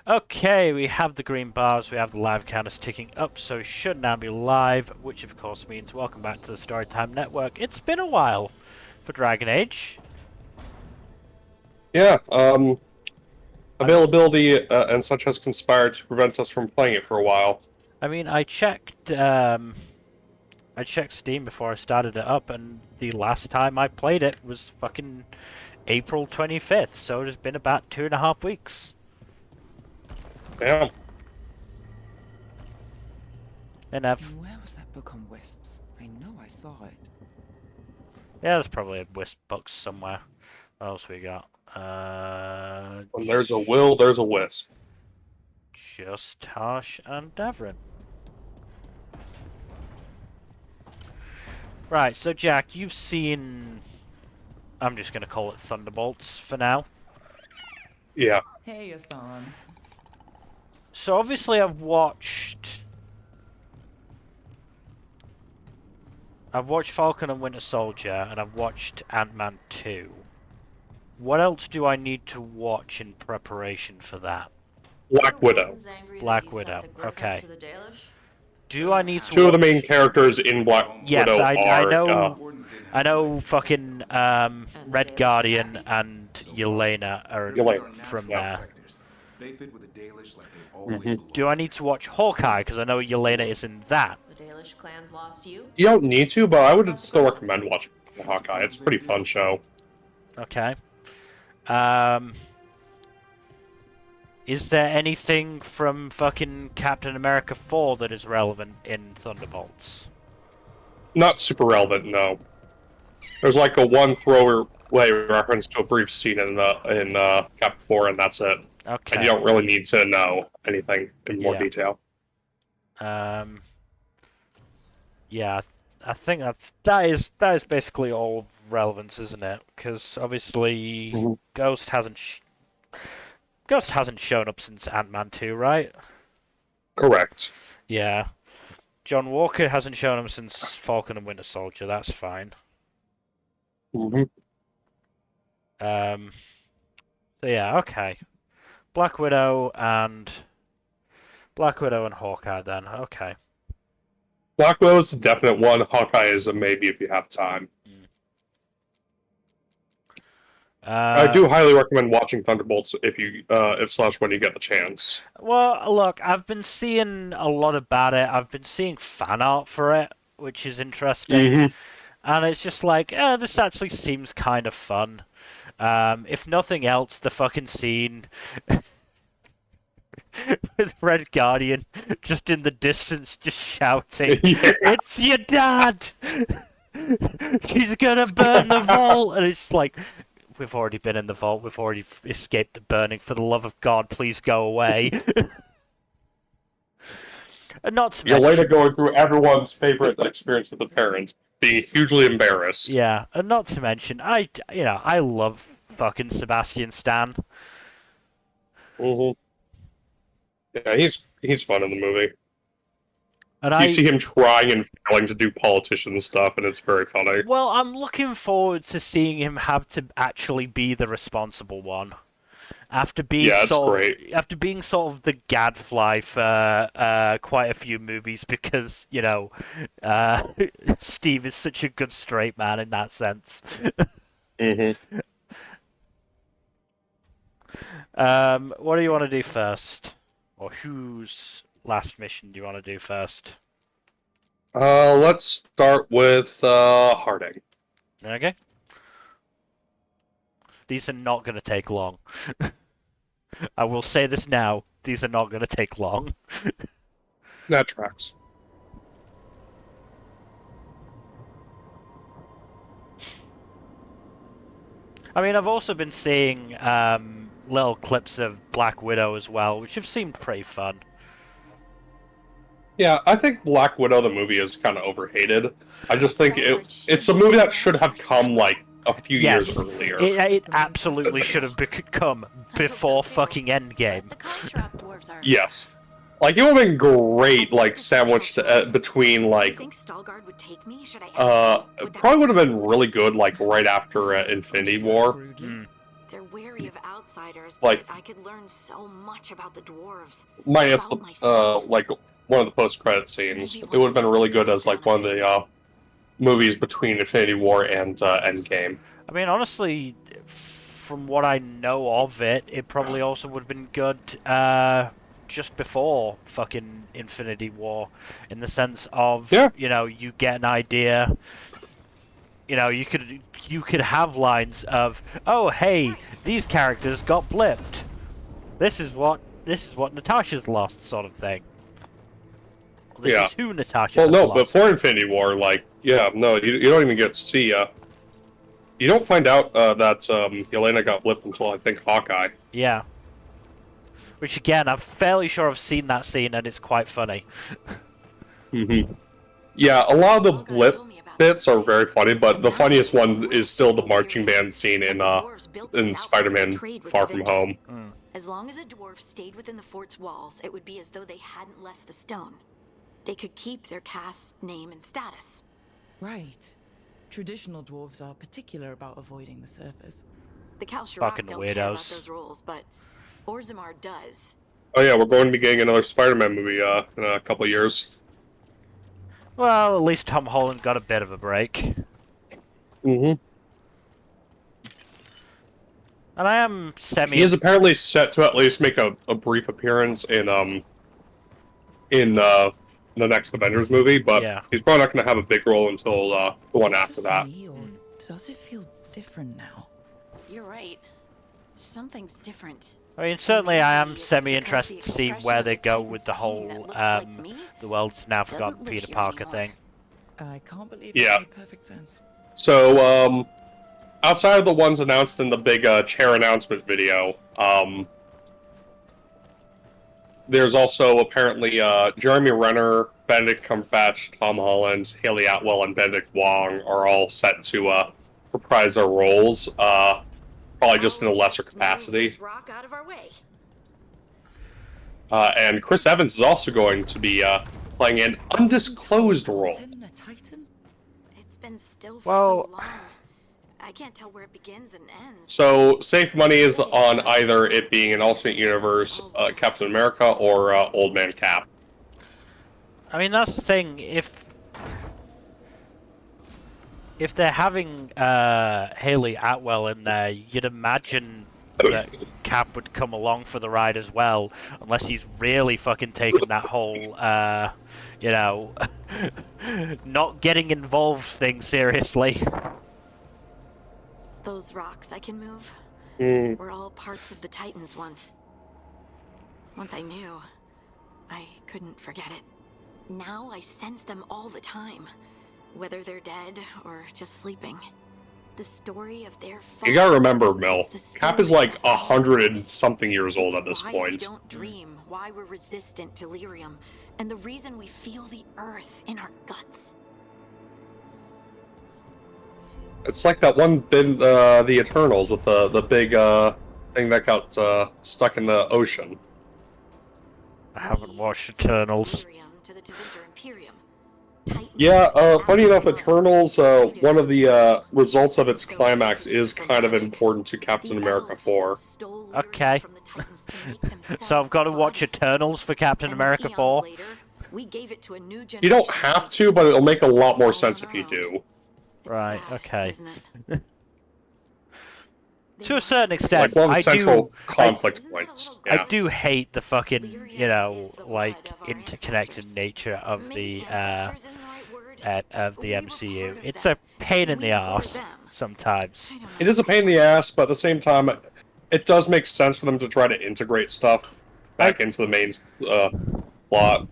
Okay, we have the green bars, we have the live counters ticking up, so it should now be live, which of course means welcome back to the Storytime Network. It's been a while for Dragon Age. Yeah, availability and such has conspired to prevent us from playing it for a while. I mean, I checked Steam before I started it up, and the last time I played it was fucking April 25th, so it has been about 2.5 weeks. Yeah. And Where was that book on wisps? I know I saw it. yeah, there's probably a wisp box somewhere. What else we got? When there's a will, there's a wisp. Just Harsh and Davrin. Right, so Jack, you've seen... I'm just going to call it Thunderbolts for now. Yeah. Hey, Asan. So obviously I've watched Falcon and Winter Soldier, and I've watched Ant-Man 2. What else do I need to watch in preparation for that? Black Widow. Black Widow, okay. Do I need to Two of the watch... main characters in Black Yes, Widow I know fucking Red Guardian and Yelena are from there. They fit with the Dalish like they always belong. Do I need to watch Hawkeye? Because I know Yelena is in that. The Dalish clans lost you? You don't need to, but I would still recommend watching Hawkeye. It's a pretty fun show. Okay. Is there anything from fucking Captain America 4 that is relevant in Thunderbolts? Not super relevant, no. There's like a one throwaway reference to a brief scene in Cap 4, and that's it. Okay. And you don't really need to know anything in more detail. Yeah, I think that is basically all of relevance, isn't it? Because obviously Ghost hasn't shown up since Ant-Man 2, right? Correct. Yeah. John Walker hasn't shown up since Falcon and Winter Soldier. That's fine. Mm-hmm. So yeah, okay. Black Widow and Hawkeye then. Okay. Black Widow's a definite one. Hawkeye is a maybe if you have time. I do highly recommend watching Thunderbolts if when you get the chance. Well, look, I've been seeing a lot about it. I've been seeing fan art for it, which is interesting. And it's just like, this actually seems kind of fun. If nothing else, the fucking scene with Red Guardian just in the distance, just shouting, "It's your dad! She's gonna burn the vault!" And it's like, we've already been in the vault, we've already escaped the burning, for the love of God, please go away. And not to mention... Yelena going through everyone's favorite experience with a parent, being hugely embarrassed. Yeah, and not to mention, I love fucking Sebastian Stan. Yeah, he's fun in the movie. And you see him trying and failing to do politician stuff, and it's very funny. Well, I'm looking forward to seeing him have to actually be the responsible one. After being after being sort of the gadfly for quite a few movies, because, Steve is such a good straight man in that sense. What do you want to do first? Or whose last mission do you want to do first? Let's start with Harding. Okay. These are not going to take long. I will say this now. These are not going to take long. That tracks. I mean, I've also been seeing little clips of Black Widow as well, which have seemed pretty fun. Yeah, I think Black Widow, the movie, is kind of overhated. I just think it's a movie that should have come, like, a few years earlier. It absolutely should have come before fucking Endgame. Yes. Like, it would have been great, like, sandwiched between, like... it probably would have been really good, like, right after Infinity War. They're wary of outsiders, Like- but I could learn so much about the dwarves. minus About the myself. like one of the post-credit scenes. Maybe It would have been once really there's good as like one of the movies between Infinity War and Endgame. I mean, honestly, from what I know of it, it probably also would have been good just before fucking Infinity War, in the sense of, Yeah. you know, you get an idea. You know, you could have lines of, oh hey, these characters got blipped. This is what Natasha's lost, sort of thing. This Yeah. is who Natasha Well, has no, lost. before Infinity War, like, yeah, no, you don't even get to see. You don't find out that Yelena got blipped until I think Hawkeye. Yeah. Which again, I'm fairly sure I've seen that scene and it's quite funny. Yeah, a lot of the Hawkeye blip told me about bits this are very funny, but the Now funniest there's one is still the marching band scene But in the dwarves built these outposts to Spider-Man trade with Far the From victor. Home. As long as a dwarf stayed within the fort's walls, it would be as though they hadn't left the stone. They could keep their caste, name, and status. Right. Traditional dwarves are particular about avoiding the surface. The Kalsharak Fucking don't care about weirdos. those rules, but Orzammar does. Oh yeah, we're going to be getting another Spider-Man movie in a couple of years. Well, at least Tom Holland got a bit of a break. Mm-hmm. And I am semi... He is apparently set to at least make a brief appearance in the next Avengers movie, but Yeah. he's probably not going to have a big role until the one Is it after just that. me, or does it feel different now? You're right. Something's different. I mean, certainly I am Maybe it's semi-interested because to the see expression where of they the go Titan's with the pain whole, that looked like me the world's now doesn't forgotten live Peter here Parker anymore. thing. I can't believe Yeah. that made perfect sense. So, outside of the ones announced in the big chair announcement video, there's also apparently Jeremy Renner, Benedict Cumberbatch, Tom Holland, Haley Atwell, and Benedict Wong are all set to reprise their roles, probably just in a I'll lesser move capacity. this rock out of our way. And Chris Evans is also going to be playing an undisclosed role. A Titan? It's been still for Well- so long. I can't tell where it begins and ends. So, safe money is on either it being an alternate universe Captain America or Old Man Cap. I mean, that's the thing. If they're having Haley Atwell in there, you'd imagine that Cap would come along for the ride as well, unless he's really fucking taken that whole, you know, not getting involved thing seriously. Those rocks I can move Hmm. were all parts of the Titans once. Once I knew, I couldn't forget it. Now I sense them all the time, whether they're dead or just sleeping. The story of their fall. You gotta remember, Mel, is the Cap is story like of all 100 and Titans. something years old It's at this why point. we don't dream, why we're resistant to lyrium, and the reason we feel the earth in our guts. It's like that one bit, the Eternals, with the big thing that got stuck in the ocean. I haven't We watched send Eternals. lyrium to the Tevinter Imperium. Titans Yeah, funny enough, act Eternals, alone. one of the results of its So climax they is use the kind of logic. important to Captain The America elves 4. stole lyrium Okay. from the Titans to make themselves So I've got to watch bodies. Eternals for Captain And America eons 4. later, we gave it to a new You don't generation of have to, Titans. but it'll make a lot more All sense on if you our own. do. It's Right, sad, okay. isn't it? To a certain extent, Like one of the I central do. conflict Isn't that a points. little Yeah. I do hate the fucking, you Lyrium know, is the like blood of our interconnected ancestors. nature of Maybe the ancestors isn't the right word, of but the we were MCU. part of It's them. a pain in We the were arse them. sometimes. I don't It know. is a pain in the ass, but at the same time, it does make sense for them to try to integrate stuff back into the main plot.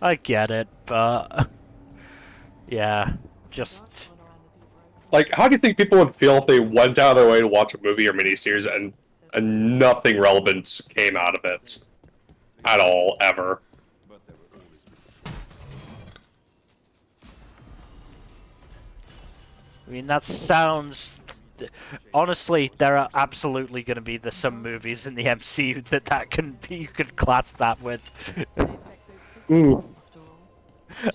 I get it, but yeah, just Like, how do you think people would feel if they went out of their way to watch a movie or miniseries and nothing relevant came out of it at all, ever? I mean that sounds. Honestly, there are absolutely going to be some movies in the MCU that can be. You could class that with. Mm.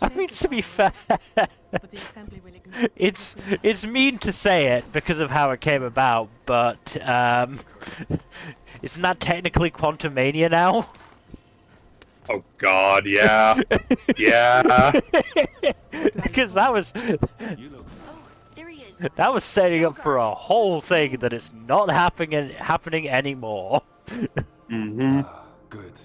I mean, to be fair, But the assembly will ignore it's mean to say it because of how it came about, but isn't that technically Quantumania now? Oh God, yeah, yeah. Because that was Oh, there he is. that was setting up for a Veilguard. whole thing that is not happening anymore. Hmm. Good.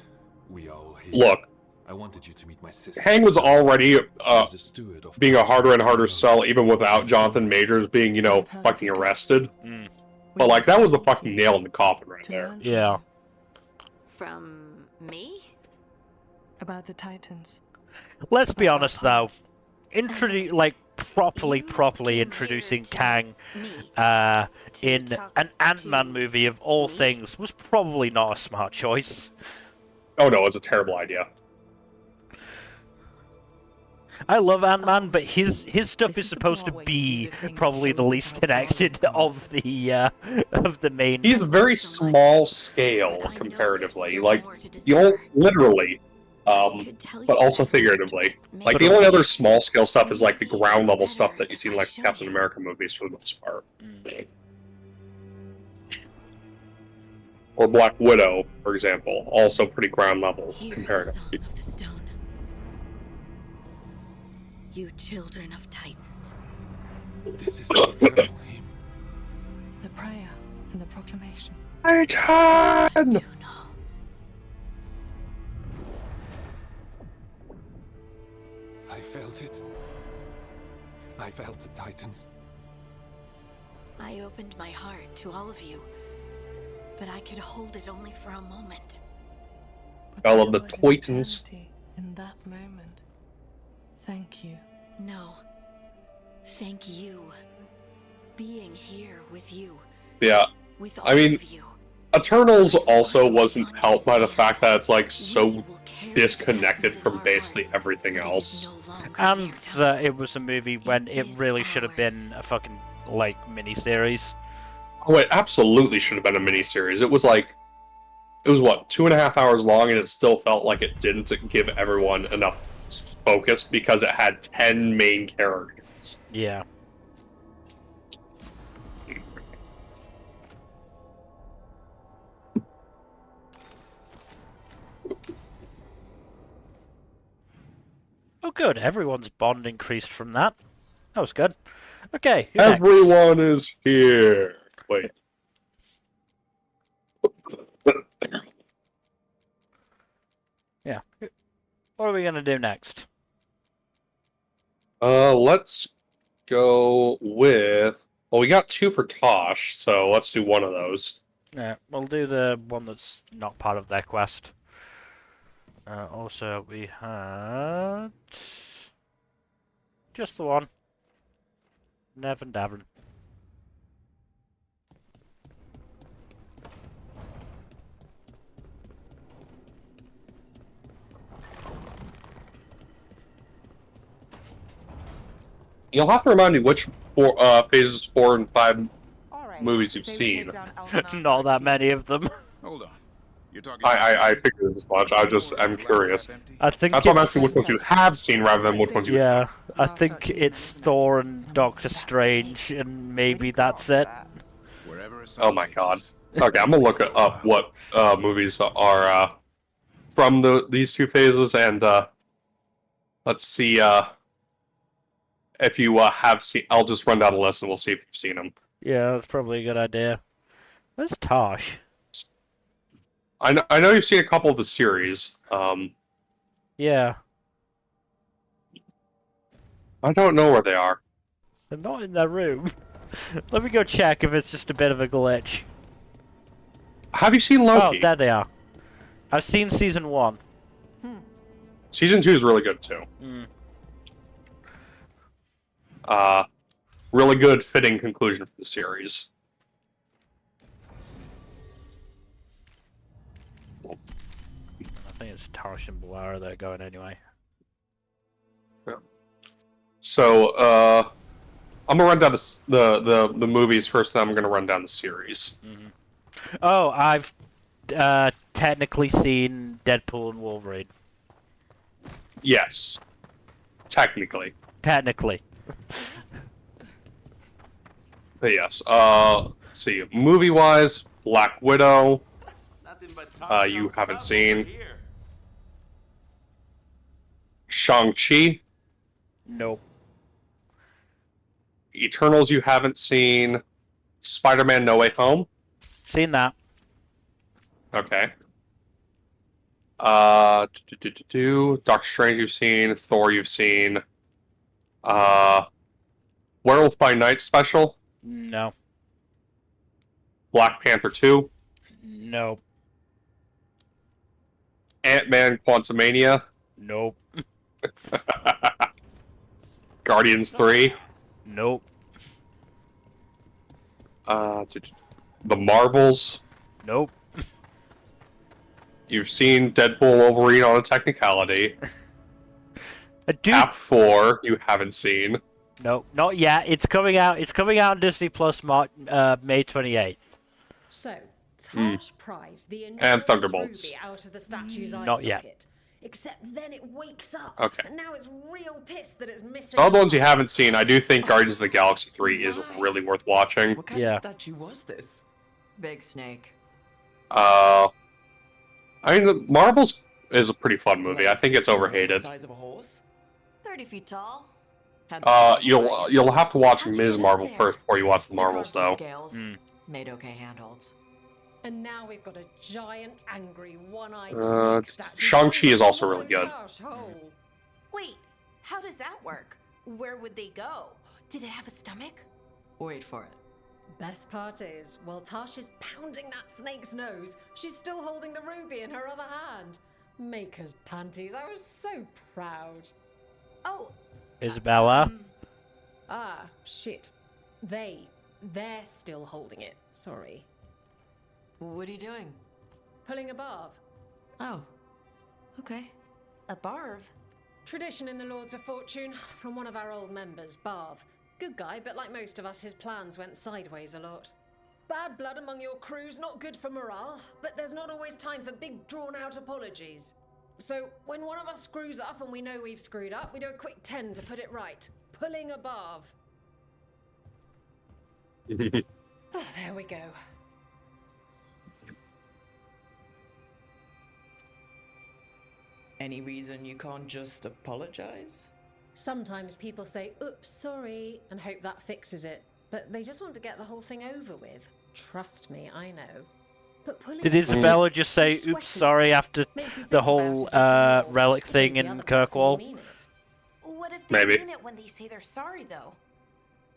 We are all here. Look, I wanted you to meet my sister. Hang was already She is a steward of being a harder and harder Thedas. sell, even without Jonathan Majors being, you know, fucking arrested. But like, that was the fucking nail in the coffin right there. Yeah. From me? about the Titans. Let's be honest though, properly introducing Kang Me. in an Ant-Man movie of all things was probably not a smart choice. Oh no, it's a terrible idea. I love Ant-Man, but his stuff is supposed to be probably the least connected of the main. He's very small scale comparatively. Like, literally, but also figuratively. Like, the only other small scale stuff is like the ground level stuff that you see in like the Captain America movies for the most part. Or Black Widow, for example, also pretty ground level comparatively. Son of the stone. You children of Titans. This is the eternal hymn. The prayer and the proclamation. Titan! Do know. I felt it. I felt the Titans. I opened my heart to all of you, but I could hold it only for a moment. But I there love the was Titans. eternity in that moment. Thank you. No. Thank you. Being here with you. Yeah, With all I mean, of you. Eternals also wasn't helped by the fact that it's like We so will carry the disconnected Titans in from our basically hearts, everything but it is else. no longer And their time. that it was a movie when it is really should have ours. been a fucking like miniseries. Oh, it absolutely should have been a miniseries. It was like, it was what, 2.5 hours long, and it still felt like it didn't give everyone enough focus because it had 10 main characters. Yeah. Oh, good. Everyone's bond increased from that. That was good. Okay. who next? Everyone is here. Wait. Yeah. What are we gonna do next? Let's go with. Well, we got 2 for Tosh, so let's do one of those. Yeah, we'll do the one that's not part of their quest. Also, we had just the one. Nevin Davin. You'll have to remind me which phases 4 and 5 movies you've seen. Not that many of them. Hold on. You're talking I figured as much. I'm curious. I think That's why I'm it's- asking which ones you have seen rather than which ones you. Yeah, I think it's Thor and Doctor Strange, and maybe that's it. Wherever it Oh my takes god. us. Okay, I'm gonna look up what movies are from these 2 phases, and let's see if you have seen. I'll just run down the list, and we'll see if you've seen them. Yeah, that's probably a good idea. Where's Tosh? I know you've seen a couple of the series. Yeah, I don't know where they are. they're not in their room. Let me go check if it's just a bit of a glitch. Have you seen Oh, Loki? there they are. I've seen season 1. Season 2 is really good too. Really good, fitting conclusion for the series. I think it's Tosh and Balara that are going anyway. So, I'm gonna run down the movies first, then I'm gonna run down the series. Oh, I've technically seen Deadpool and Wolverine. Yes. Technically. Technically. But yes. Let's see. Movie-wise, Black Widow. You haven't seen. Shang-Chi. Nope. Eternals you haven't seen. Spider-Man No Way Home. Seen that. Okay. Doctor Strange you've seen. Thor you've seen. Werewolf by Night special. No. Black Panther 2. Nope. Ant-Man Quantumania. Nope. Guardians 3. Nope. The Marvels. Nope. You've seen Deadpool Wolverine on a technicality. Cap 4 you haven't seen. No, not yet. It's coming out. It's coming out on Disney Plus May 28th. So, Tarsh pries the And Thunderbolts. ruby out of the statue's eye Not yet. socket. Except then it wakes up. Okay. And now it's real pissed that it's missing. So all the ones you haven't seen, I do think Guardians of the Galaxy 3 is really worth watching. What kind Yeah. of statue was this? Big snake. I mean, the Marvels is a pretty fun movie. I think it's overhated. The size of a horse? 30 feet tall. You'll have to watch How'd you Ms. get Marvel there? first before you watch the Marvels, though. Scales. Made okay handholds. And now we've got a giant, angry, one-eyed Uh, snake statue. Shang-Chi is also Swallow really good. Tarsh whole. Wait, how does that work? Where would they go? Did it have a stomach? Wait for it. Best part is, while Tarsh is pounding that snake's nose, she's still holding the ruby in her other hand. Maker's panties. I was so proud. Oh, Isabella. Ah, shit. They're still holding it. Sorry. What are you doing? Pulling a barb. Oh. Okay. a barv. Tradition in the Lords of Fortune from one of our old members, Barv. Good guy, but like most of us, his plans went sideways a lot. Bad blood among your crews, not good for morale, but there's not always time for big, drawn-out apologies. So, when one of us screws up and we know we've screwed up, we do a quick 10 to put it right. Pulling a Barv. Oh, there we go. Any reason you can't just apologize? Sometimes people say, oops, sorry, and hope that fixes it. But they just want to get the whole thing over with. Trust me, I know. But pulling Did a Isabella barv, just say, sweating oops, sorry, after makes you think the about whole it a bit more, relic shows thing the in other person Kirkwall? you mean it. What if they Maybe. mean it when they say they're sorry, though?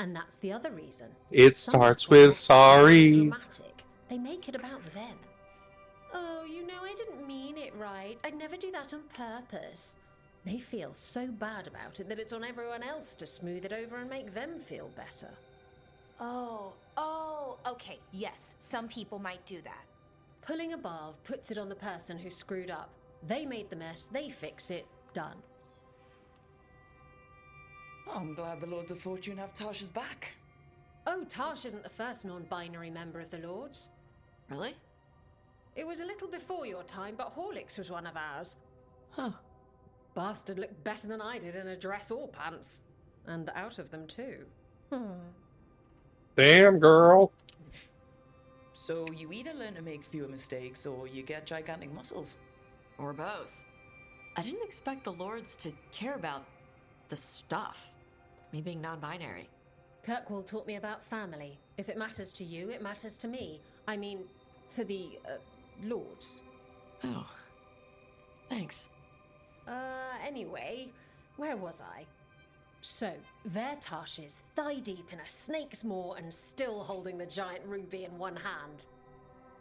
And that's the other reason. It Some starts people are with sorry. dramatic. They make it about them. Oh, you know, I didn't mean it right. I'd never do that on purpose. They feel so bad about it that it's on everyone else to smooth it over and make them feel better. Oh, okay, yes, some people might do that. Pulling a barv puts it on the person who screwed up. They made the mess, they fix it, done. Oh, I'm glad the Lords of Fortune have Tasha's back. Oh, Tarsh isn't the first non-binary member of the Lords. Really? It was a little before your time, but Horlicks was one of ours. Huh. Bastard looked better than I did in a dress or pants. And out of them, too. Damn, girl. So you either learn to make fewer mistakes or you get gigantic muscles. Or both. I didn't expect the Lords to care about the stuff. Me being non-binary. Kirkwall taught me about family. If it matters to you, it matters to me. I mean, to the, Lords. Oh. Thanks. Anyway, where was I? So, there Tarsh is, thigh-deep in a snake's maw and still holding the giant ruby in one hand.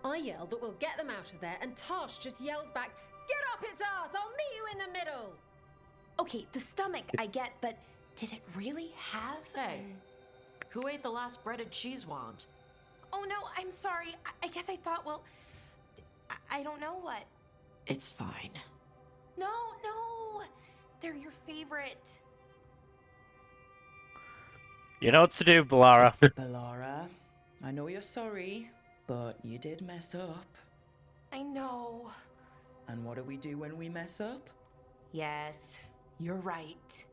I yell that we'll get them out of there, and Tarsh just yells back, "Get up its ass! I'll meet you in the middle!" Okay, the stomach, I get, but did it really have? Hey. Who ate the last breaded cheese wand? Oh no, I'm sorry. I guess I thought, well, I don't know what. It's fine. No, they're your favorite. You know what to do, Balara. Balara, I know you're sorry, but you did mess up. I know. And what do we do when we mess up? Yes, you're right.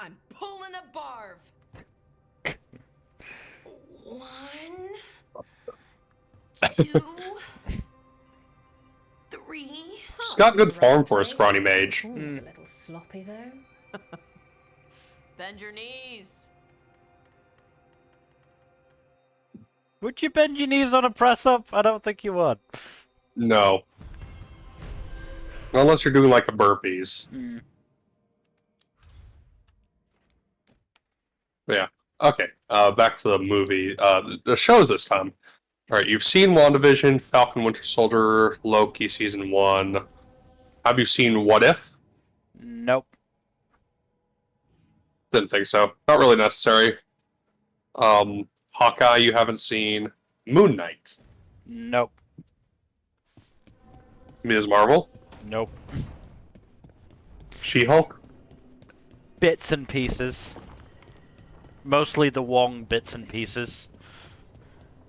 I'm pulling a barv. 1, 2, 3. She's got good form for a scrawny mage. Ooh, it's a little sloppy though. Bend your knees. Would you bend your knees on a press up? I don't think you would. No. Unless you're doing like a burpees. Yeah. Okay. Back to the movie. The shows this time. Alright, you've seen WandaVision, Falcon Winter Soldier, Loki Season 1. Have you seen What If? Nope. Didn't think so. Not really necessary. Hawkeye you haven't seen. Moon Knight. Nope. Ms. Marvel. Nope. She-Hulk. Bits and pieces. Mostly the Wong bits and pieces.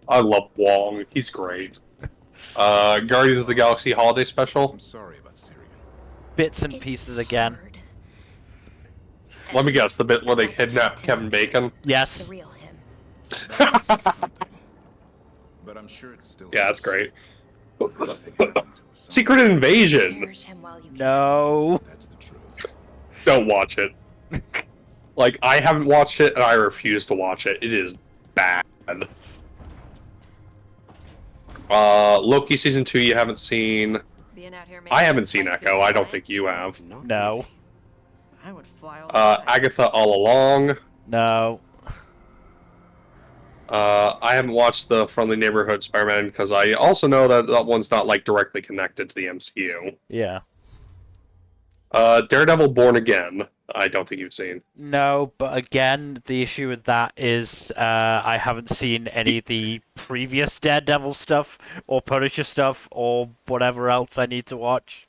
I love Wong. He's great. Guardians of the Galaxy Holiday Special. I'm sorry about Syrian. Bits and pieces again. Let me guess, the bit where they kidnapped Kevin Bacon? Yes. The real him. But I'm sure it's still. Yeah, that's great. Nothing happened to us. Secret Invasion! Cherish him while you can. No. That's the truth. Don't watch it. Like, I haven't watched it, and I refuse to watch it. It is bad. Loki Season 2 you haven't seen. Being out here I haven't seen Echo. I don't think you have. No. I would fly all the time. Agatha All Along. No. I haven't watched the Friendly Neighborhood Spider-Man because I also know that that one's not like directly connected to the MCU. Yeah. Daredevil Born Again. I don't think you've seen. No, but again, the issue with that is I haven't seen any of the previous Daredevil stuff, or Punisher stuff, or whatever else I need to watch.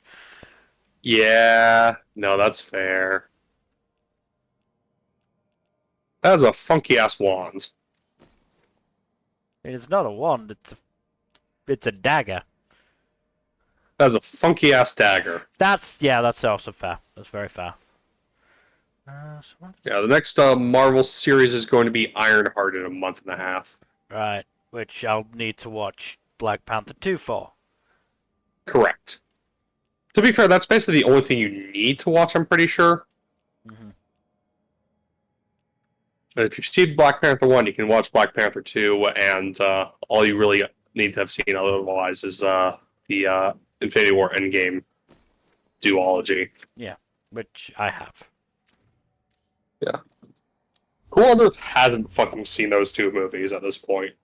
Yeah, no, that's fair. That's a funky-ass wand. It's not a wand, it's a dagger. That's a funky-ass dagger. That's also fair. That's very fair. Yeah, the next Marvel series is going to be Ironheart in a month and a half. Right, which I'll need to watch Black Panther 2 for. Correct. To be fair, that's basically the only thing you need to watch, I'm pretty sure. Mm-hmm. But if you've seen Black Panther 1, you can watch Black Panther 2, and all you really need to have seen otherwise is the Infinity War Endgame duology. Yeah, which I have. Yeah. Who on earth hasn't fucking seen those two movies at this point?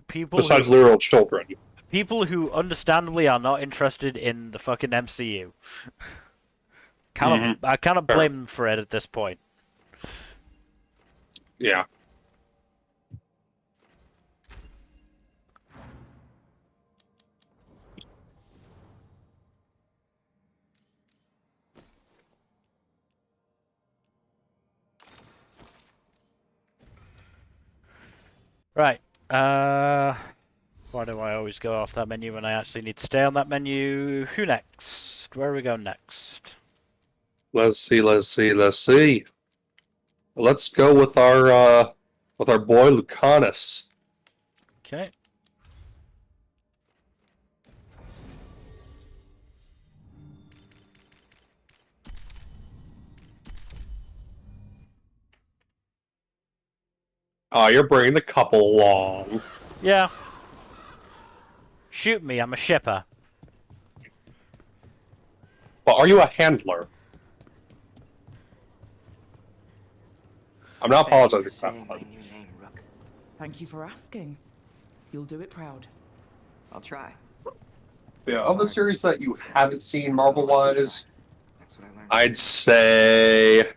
People Besides literal children. People who understandably are not interested in the fucking MCU. I cannot blame them for it at this point. Yeah. Right. Why do I always go off that menu when I actually need to stay on that menu? Who next? Where do we go next? Let's see. Let's go with our boy Lucanus. Okay. Oh, you're bringing the couple along. Yeah. Shoot me, I'm a shipper. But are you a handler? I'm not apologizing for that. Thank you for asking. You'll do it proud. I'll try. Yeah, of the series that you haven't seen Marvel-wise, That's what I learned. I'd say...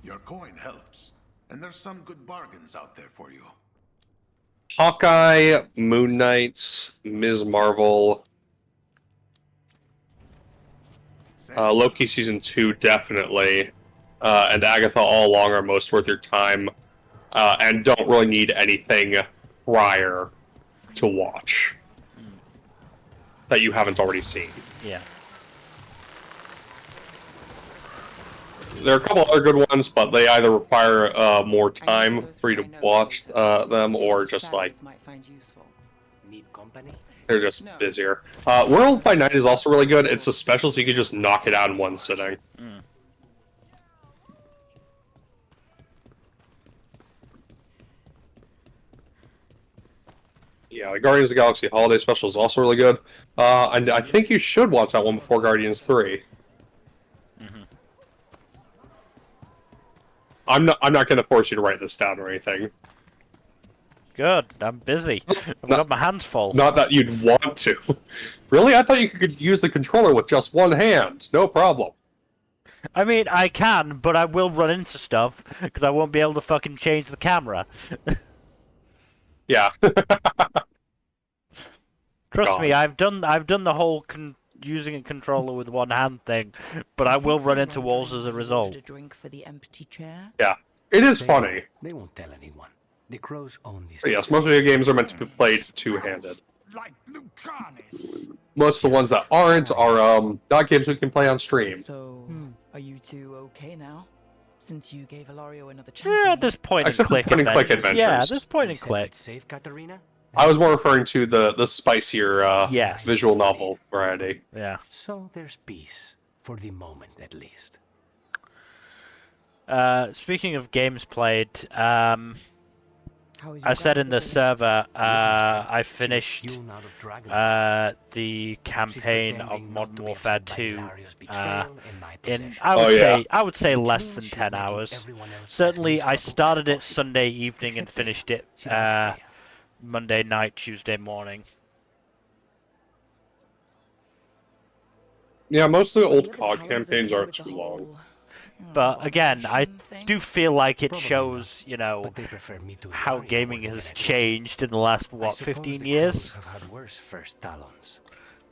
Your coin helps, and there's some good bargains out there for you. Hawkeye, Moon Knight, Ms. Marvel, Loki Season 2, definitely, and Agatha All Along are most worth your time, and don't really need anything prior to watch that you haven't already seen. Yeah. There are a couple other good ones, but they either require more time for you to watch them, or just like Need company? they're just busier. Werewolf by Night is also really good. It's a special, so you can just knock it out in one sitting. Yeah, like Guardians of the Galaxy Holiday Special is also really good. And I think you should watch that one before Guardians 3. I'm not going to force you to write this down or anything. Good. I'm busy. I've got my hands full. Not that you'd want to. Really? I thought you could use the controller with just one hand. No problem. I mean, I can, but I will run into stuff because I won't be able to fucking change the camera. Yeah. Trust me, I've done the whole using a controller with one hand thing, but I will run into walls as a result. A drink for the empty chair? Yeah. It is funny. They won't tell anyone. The crows own these. But yes, most video games are meant to be played two-handed. Like Lucanis. Most of the ones that aren't are not games we can play on stream. So, are you two okay now? Since you gave Ilario another chance. Yeah, at this point in Except for click point and click adventures. Yeah, at adventures. this point in click. Safe, Katarina? I was more referring to the spicier Yes. visual novel variety. Yeah. So there's peace. For the moment, at least. Speaking of games played, I said in the server, I finished the campaign of Modern Warfare 2 in I would say less than 10 hours. Certainly, I started it Sunday evening and finished it Monday night, Tuesday morning. Yeah, most of the old COD campaigns aren't too long. But again, I do feel like it shows, you know, how gaming has changed in the last, what, 15 years?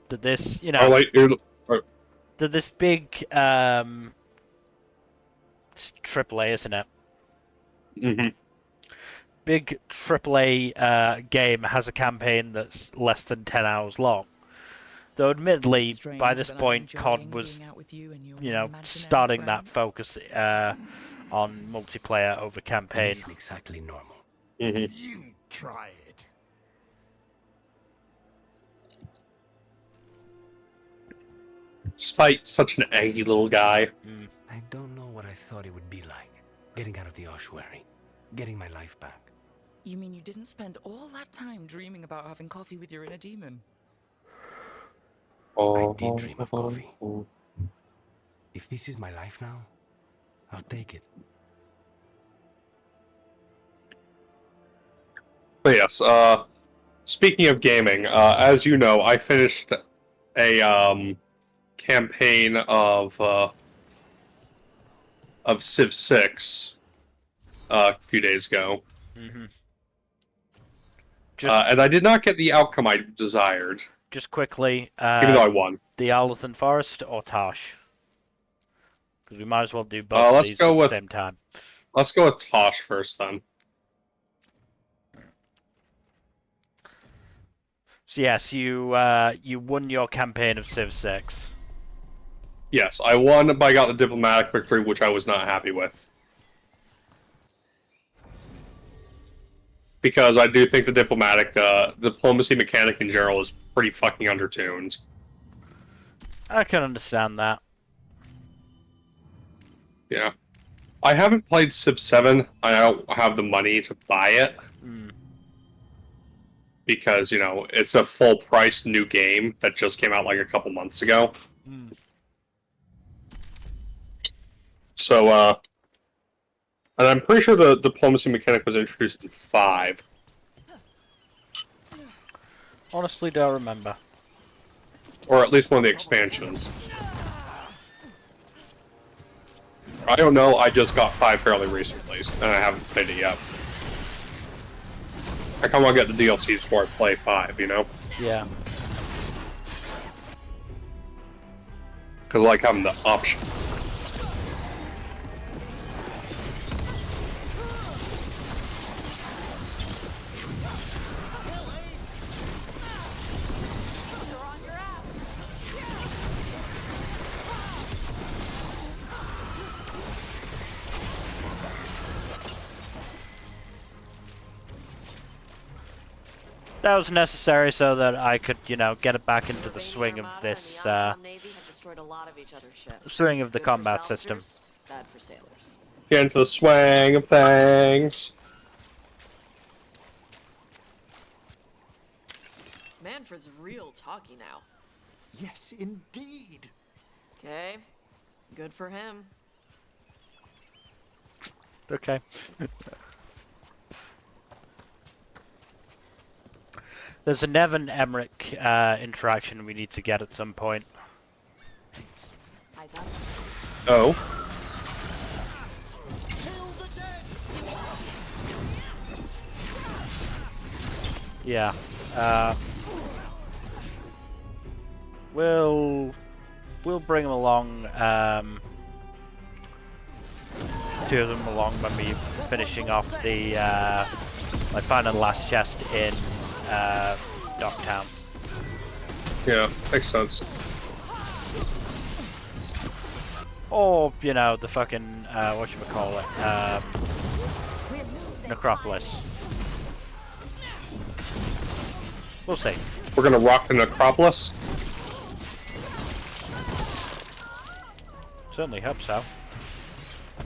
That this, you know, that this big AAA, isn't it? Mm-hmm. Big AAA game has a campaign that's less than 10 hours long. Though admittedly, by this point, COD was, you know, starting that focus on multiplayer over campaign. Isn't exactly normal. Mm-hmm. You try it. Spite's such an aggy little guy. I don't know what I thought it would be like. Getting out of the ossuary. Getting my life back. You mean you didn't spend all that time dreaming about having coffee with your inner demon? I did dream of coffee. If this is my life now, I'll take it. But yes, speaking of gaming, as you know, I finished a campaign of Civ 6 a few days ago. Mm-hmm. And I did not get the outcome I desired. Just quickly, even though I won. The Arlathan Forest or Tosh? Because we might as well do both of these at the same time. Let's go with Tosh first, then. So yes, you won your campaign of Civ 6. Yes, I won, but I got the diplomatic victory, which I was not happy with. Because I do think the diplomacy mechanic in general is pretty fucking undertuned. I can understand that. Yeah. I haven't played Civ 7. I don't have the money to buy it. Because, you know, it's a full-priced new game that just came out like a couple months ago. So, and I'm pretty sure the diplomacy mechanic was introduced in 5. Honestly, don't remember. Or at least one of the expansions. I don't know, I just got 5 fairly recently, and I haven't played it yet. I kind of want to get the DLCs before I play 5, you know? Yeah. Because I like having the option. That was necessary so that I could, you know, get it back into the swing of this, swing of the combat system. Bad for sailors. Get into the swing of things. Manfred's real talky now. Yes, indeed. Okay, good for him. Okay. There's a Nevin Emmerich interaction we need to get at some point. Oh. Yeah. We'll bring them along. Two of them along when we finishing off the my final last chest in Docktown. Yeah, makes sense. Or, you know, the fucking, whatchamacallit, Necropolis. We'll see. We're gonna rock the Necropolis. Certainly hope so.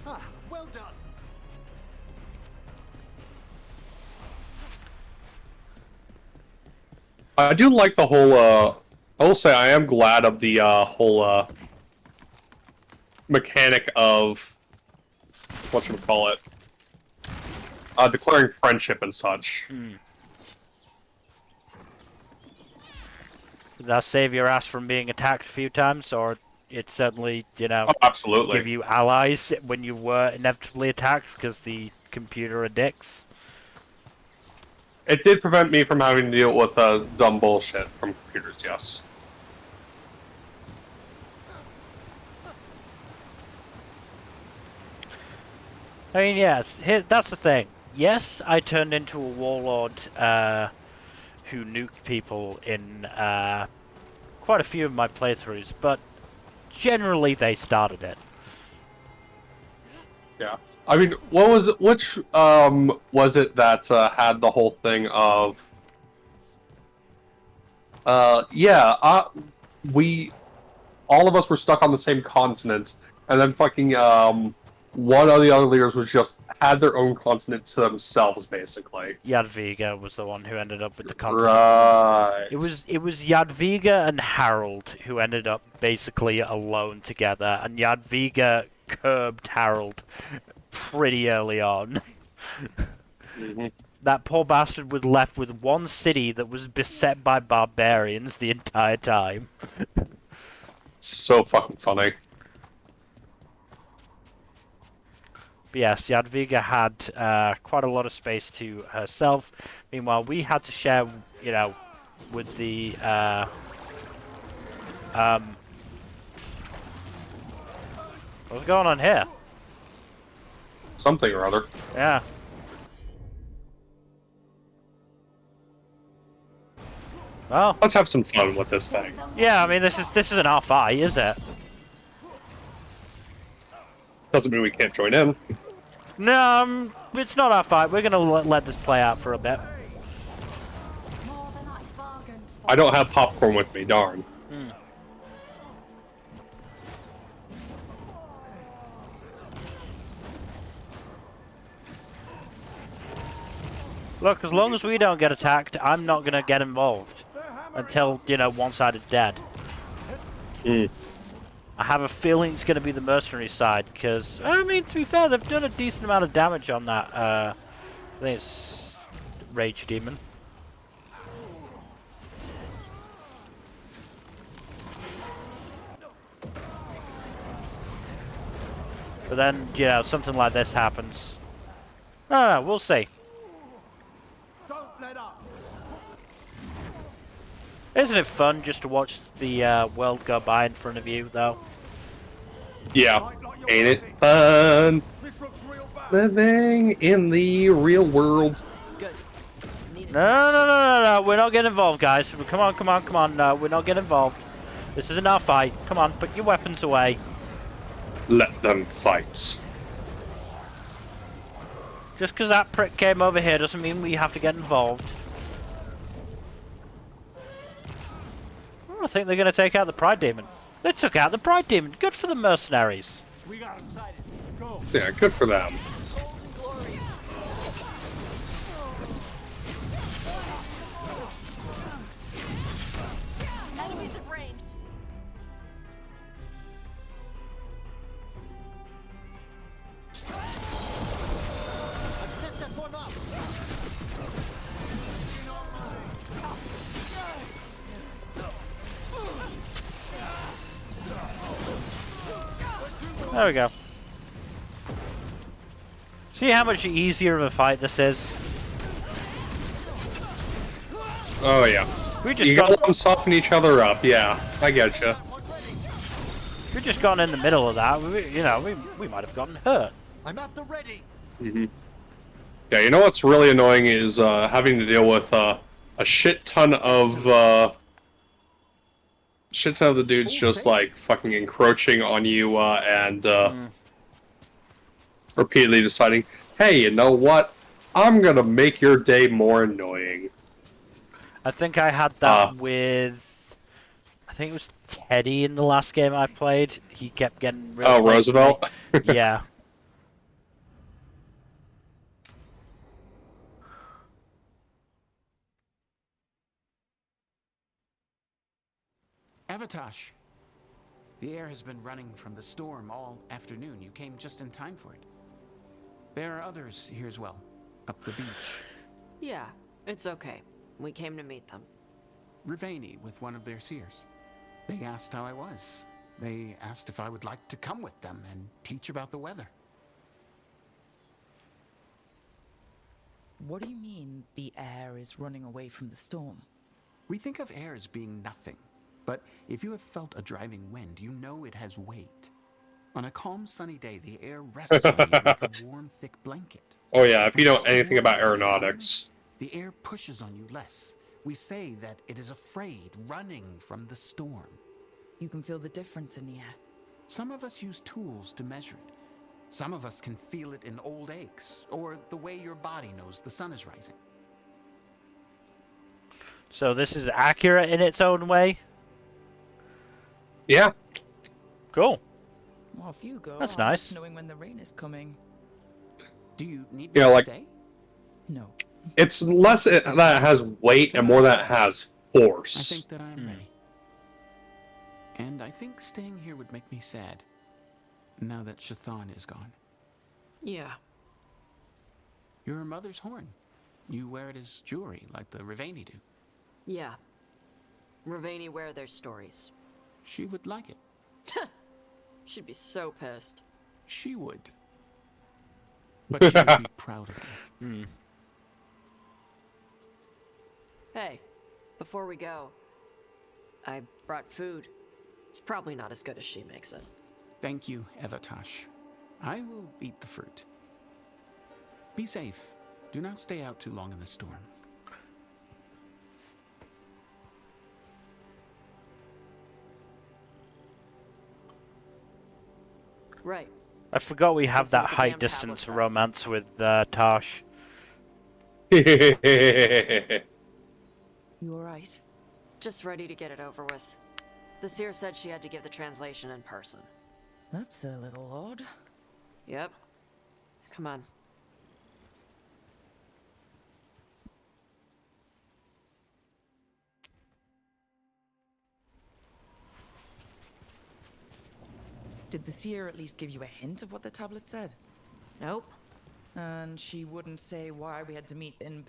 Ah, well done. I do like the whole, I will say I am glad of the, whole, mechanic of, whatchamacallit, declaring friendship and such. Did that save your ass from being attacked a few times, or it certainly, you know, absolutely give you allies when you were inevitably attacked because the computer addicts? It did prevent me from having to deal with dumb bullshit from computers, yes. I mean, yeah, that's the thing. Yes, I turned into a warlord who nuked people in quite a few of my playthroughs, but generally they started it. Yeah. I mean, what was it, which was it that had the whole thing of we all of us were stuck on the same continent, and then fucking one of the other leaders was just had their own continent to themselves, basically. Jadviga was the one who ended up with the continent. Right. It was Jadviga and Harold who ended up basically alone together, and Jadviga curbed Harold pretty early on. That poor bastard was left with one city that was beset by barbarians the entire time. So fucking funny. But yes, Jadviga had quite a lot of space to herself. Meanwhile, we had to share, you know, with the what's going on here? Something or other. Yeah. Well, let's have some fun with this thing. Yeah, I mean, this isn't our fight, is it? Doesn't mean we can't join in. No, it's not our fight. We're gonna let this play out for a bit. I don't have popcorn with me, darn. Look, as long as we don't get attacked, I'm not gonna get involved until, you know, one side is dead. I have a feeling it's gonna be the mercenary side, because, I mean, to be fair, they've done a decent amount of damage on that, I think it's Rage Demon. But then, you know, something like this happens. I don't know, we'll see. Isn't it fun just to watch the world go by in front of you, though? Yeah, ain't it fun? Living in the real world. No, we're not getting involved, guys. Come on, no, we're not getting involved. This isn't our fight. Come on, put your weapons away. Let them fight. Just because that prick came over here doesn't mean we have to get involved. I think they're going to take out the Pride Demon. They took out the Pride Demon. Good for the mercenaries. We got him sighted. Go. Yeah, good for them. Enemies have reigned. I've set that one up. There we go. See how much easier of a fight this is? Oh yeah. We just You got gotta let them soften each other up. Yeah, I getcha. we just gone in the middle of that. We might have gotten hurt. I'm at the ready. Hmm. Yeah, you know what's really annoying is having to deal with a shit ton of the dudes just like fucking encroaching on you and repeatedly deciding, hey, you know what? I'm gonna make your day more annoying. I think I had that with, I think it was Teddy in the last game I played. He kept getting really Roosevelt? Yeah. Avatosh, the air has been running from the storm all afternoon. You came just in time for it. There are others here as well, up the beach. Yeah, it's okay. We came to meet them. Riveni with one of their seers. They asked how I was. They asked if I would like to come with them and teach about the weather. What do you mean the air is running away from the storm? We think of air as being nothing, but if you have felt a driving wind, you know it has weight. On a calm, sunny day, the air rests on you like a warm, thick blanket. Oh yeah, if you know When anything about storm is coming, aeronautics. the air pushes on you less. We say that it is afraid, running from the storm. You can feel the difference in the air. Some of us use tools to measure it. Some of us can feel it in old aches, or the way your body knows the sun is rising. So this is accurate in its own way? Yeah. Cool. Well, if you go, That's I'll nice. miss knowing when the rain is coming. Do you need me Yeah, to like- stay? No. It's less that it has weight and more that it has I force. think that I am ready. And I think staying here would make me sad, now that Shathan is gone. Yeah. You're her mother's horn. You wear it as jewelry, like the Riveni do. Yeah. Riveni wear their stories. She would like it. She'd be so pissed. She would. But she would be proud of her. Hey, before we go, I brought food. It's probably not as good as she makes it. Thank you, Avatosh. I will eat the fruit. Be safe. Do not stay out too long in the storm. Right. I forgot we Let's have go see that what the height damn distance tablet says. romance with Tosh. You alright? Just ready to get it over with. The seer said she had to give the translation in person. That's a little odd. Yep. Come on. Did the seer at least give you a hint of what the tablet said? Nope. And she wouldn't say why we had to meet in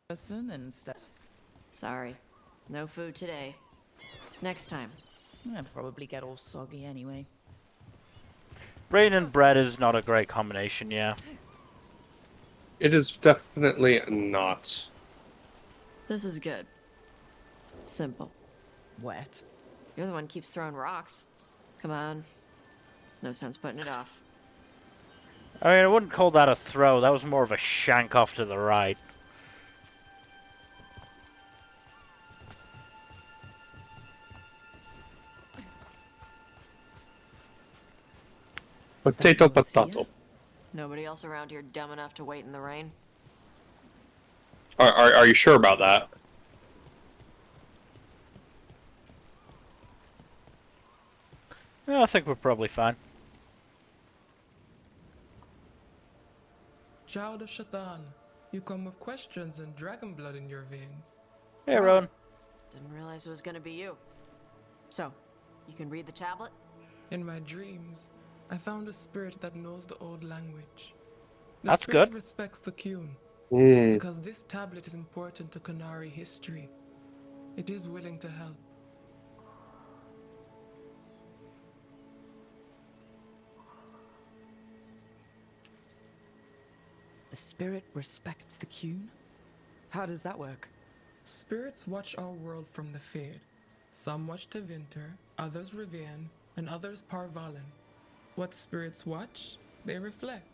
person instead? Sorry. No food today. Next time. I'd probably get all soggy anyway. Rain and bread is not a great combination, yeah. It is definitely not. This is good. Simple. Wet. You're the one who keeps throwing rocks. Come on. No sense putting it off. I mean, I wouldn't call that a throw. That was more of a shank off to the right. Potato, potato. Nobody else around here dumb enough to wait in the rain? Are you sure about that? I think we're probably fine. Child of Shaitan, you come with questions and dragon blood in your veins. Hey, Ron. Didn't realize it was gonna be you. So, you can read the tablet? In my dreams, I found a spirit that knows the old language. The That's spirit good. respects the Qun, Mm. because this tablet is important to Qunari history. It is willing to help. The spirit respects the Qun? How does that work? Spirits watch our world from the Fade. Some watch Tevinter, others Rivian, and others Parvalen. What spirits watch, they reflect.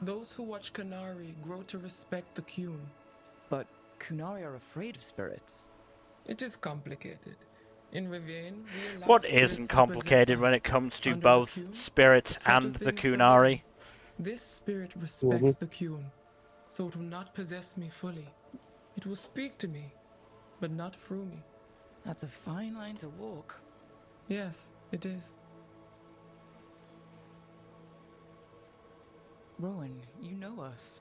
Those who watch Qunari grow to respect the Qun. But Qunari are afraid of spirits. It is complicated. In Rivian, we allow What spirits isn't to complicated possess when us. it comes to Under the both Qun, spirits subtle and the things forbidden. Qunari? This spirit respects the Qun, so it will not possess me fully. It will speak to me, but not through me. That's a fine line to walk. Yes, it is. Rowan, you know us.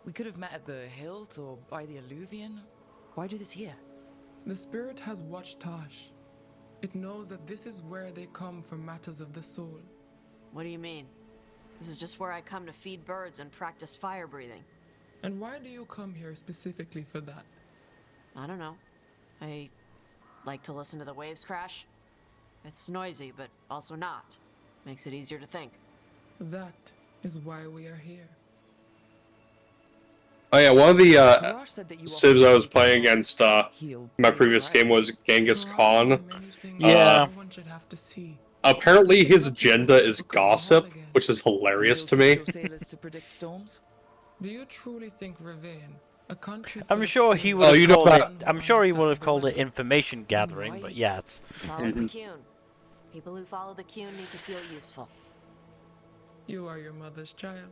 We could have met at the hilt or by the alluvion. Why do this here? The spirit has watched Tosh. It knows that this is where they come for matters of the soul. What do you mean? This is just where I come to feed birds and practice fire breathing. And why do you come here specifically for that? I don't know. I like to listen to the waves crash. It's noisy, but also not. Makes it easier to think. That is why we are here. Oh yeah, one of the Karash said that you civs I was offered playing against my previous game was Genghis Khan. Yeah. Everyone should have to see. Apparently his agenda is gossip, which is hilarious to me. Sailors to predict storms. Do you truly think Rivian, a country I'm full of sure he sailors, would have you know called it. that- I'm sure he would have called it information gathering, but yeah, it's Follows the Qun. People who follow the Qun need to feel useful. You are your mother's child.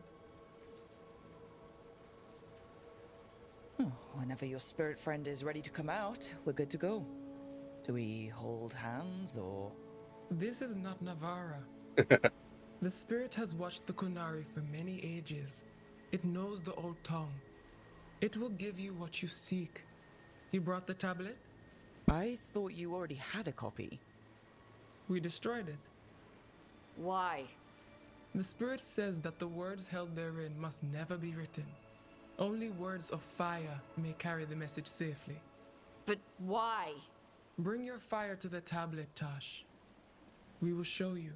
Whenever your spirit friend is ready to come out, we're good to go. Do we hold hands or? This is not Navara. The spirit has watched the Qunari for many ages. It knows the old tongue. It will give you what you seek. You brought the tablet? I thought you already had a copy. We destroyed it. Why? The spirit says that the words held therein must never be written. Only words of fire may carry the message safely. But why? Bring your fire to the tablet, Tosh. We will show you.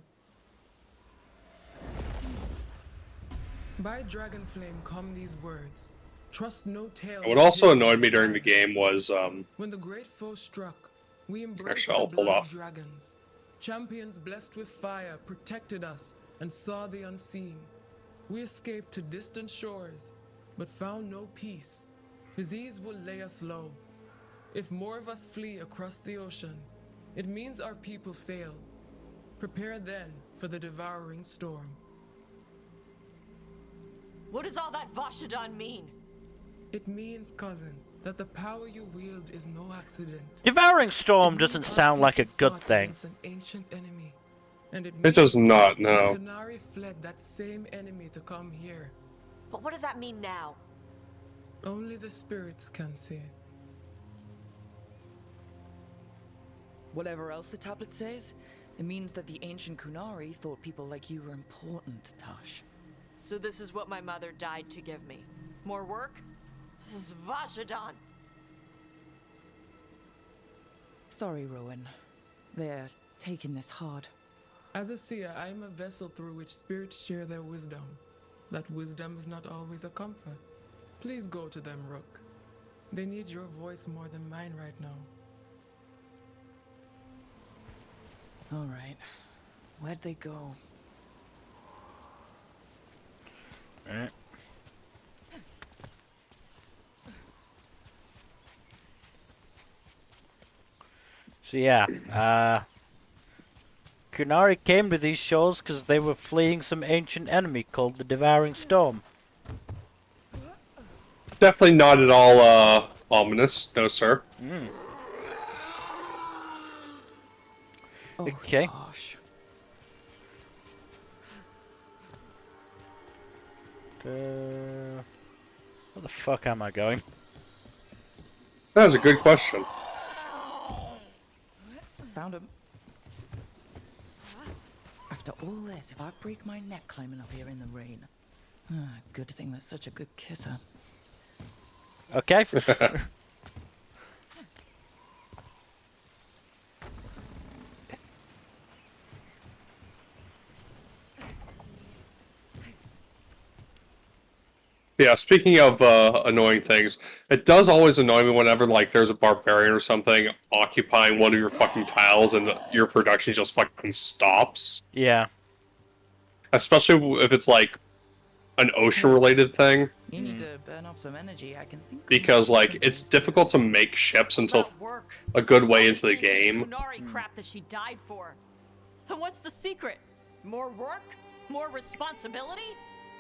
By dragon flame come these words. Trust no tale. What also annoyed me during the game was When the great foe struck, we embraced Actually, I'll the pull blood off. of dragons. Champions blessed with fire protected us and saw the unseen. We escaped to distant shores, but found no peace. Disease will lay us low. If more of us flee across the ocean, it means our people fail. Prepare then for the devouring storm. What does all that Vashadan mean? It means, cousin, that the power you wield is no accident. Devouring Storm It doesn't means our sound like a people good fought thing. against an ancient enemy, and it It does means not, no. the Qunari fled that same enemy to come here. But what does that mean now? Only the spirits can say. Whatever else the tablet says, it means that the ancient Qunari thought people like you were important, Tosh. So this is what my mother died to give me. More work? This is Vashadan. Sorry, Rowan. They're taking this hard. As a seer, I am a vessel through which spirits share their wisdom. That wisdom is not always a comfort. Please go to them, Rook. They need your voice more than mine right now. All right. Where'd they go? Alright. So yeah, Qunari came to these shores because they were fleeing some ancient enemy called the Devouring Storm. Definitely not at all ominous, no sir. Mm. Oh, Okay. Tosh. Where the fuck am I going? That was a good question. Found him. After all this, if I break my neck climbing up here in the rain. Good thing there's such a good kisser. Okay. Yeah, speaking of annoying things, it does always annoy me whenever like there's a barbarian or something occupying one of your fucking tiles and your production just fucking stops. Yeah. Especially if it's like an ocean-related thing. You need to burn off some energy. I can think. Because like it's difficult to make ships until a good way into the game. Kunari crap that she died for. And what's the secret? More work? More responsibility?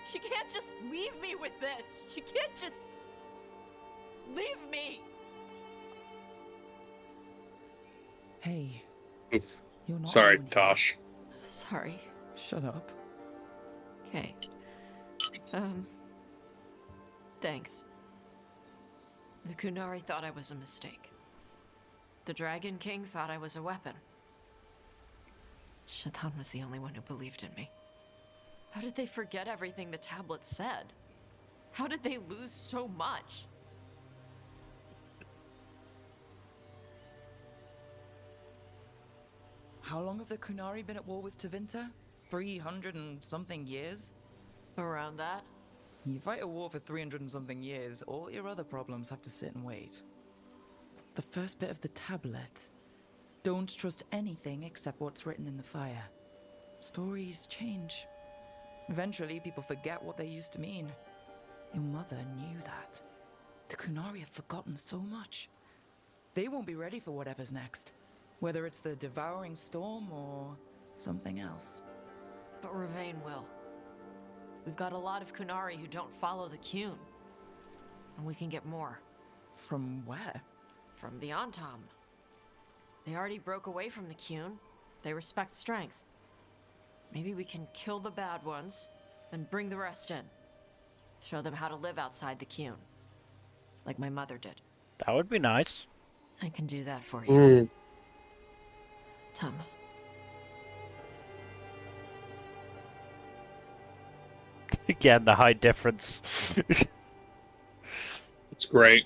She can't just leave me with this. She can't just leave me. Hey. Oof. You're not Sorry, alone here. Tosh. Sorry. Shut up. Okay. Thanks. The Kunari thought I was a mistake. The Dragon King thought I was a weapon. Shaitan was the only one who believed in me. How did they forget everything the tablet said? How did they lose so much? How long have the Kunari been at war with Tevinter? 300 and something years? Around that? You fight a war for 300 and something years, all your other problems have to sit and wait. The first bit of the tablet. Don't trust anything except what's written in the fire. Stories change. Eventually, people forget what they used to mean. Your mother knew that. The Kunari have forgotten so much. They won't be ready for whatever's next. Whether it's the devouring storm or something else. But Ravain will. We've got a lot of Kunari who don't follow the Qun. And we can get more. From where? From the Antam. They already broke away from the Qun. They respect strength. Maybe we can kill the bad ones and bring the rest in. Show them how to live outside the Qun. Like my mother did. That would be nice. I can do that for you. Tom. Again, the high difference. It's great.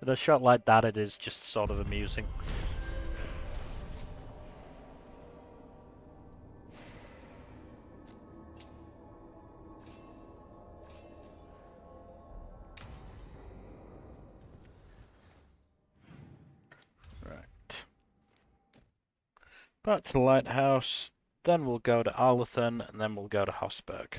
In a shot like that, it is just sort of amusing. Back to the lighthouse, then we'll go to Arlethan, and then we'll go to Hosberg.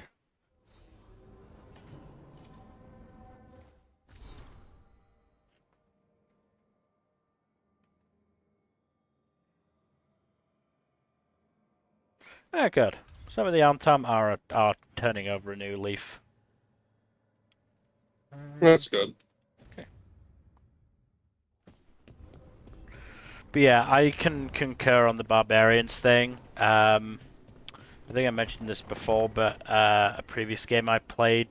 Ah, good. Some of the Antam are turning over a new leaf. That's good. But yeah, I can concur on the barbarians thing. I think I mentioned this before, but a previous game I played,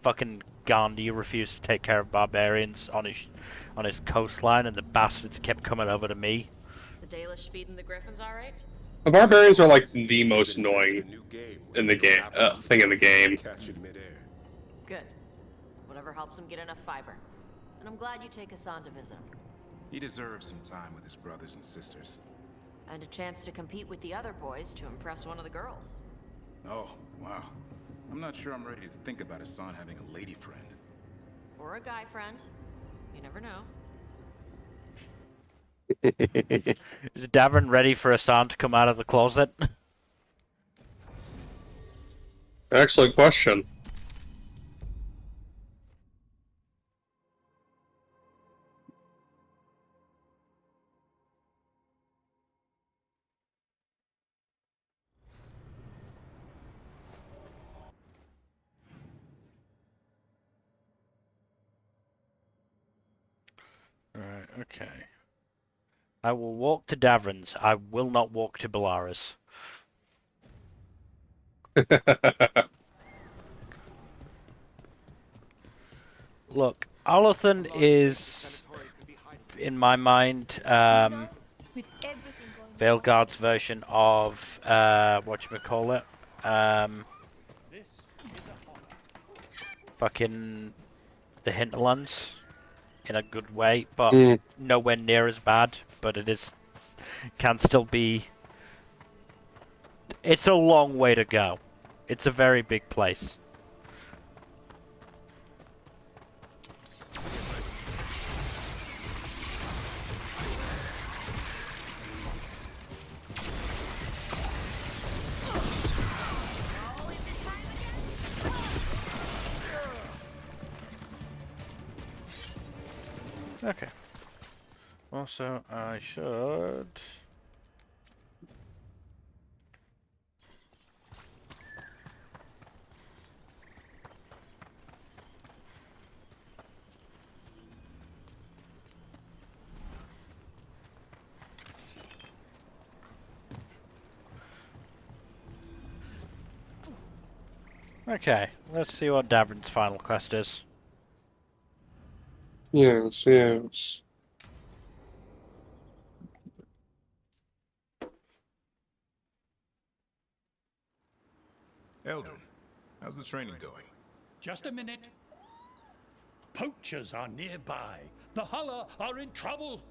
fucking Gandhi refused to take care of barbarians on his coastline, and the bastards kept coming over to me. The Dalish feeding the griffins, all right? The barbarians are like the most annoying in the game thing in the game. Good. Whatever helps him get enough fiber. And I'm glad you take us on to visit him. He deserves some time with his brothers and sisters. And a chance to compete with the other boys to impress one of the girls. Oh, wow. I'm not sure I'm ready to think about Hassan having a lady friend. Or a guy friend. You never know. Is Davin ready for Hassan to come out of the closet? Excellent question. Right, okay. I will walk to Davrin's. I will not walk to Bellaris. Look, Olathan is, in my mind, Veilguard's version of whatchamacallit, fucking the Hinterlands, in a good way, but nowhere near as bad. But it is, can still be. It's a long way to go. It's a very big place. Okay. Also, I should... Okay, let's see what Davrin's final quest is. Yes, yes. Eldrin, how's the training going? Just a minute. Poachers are nearby. The Hulla are in trouble.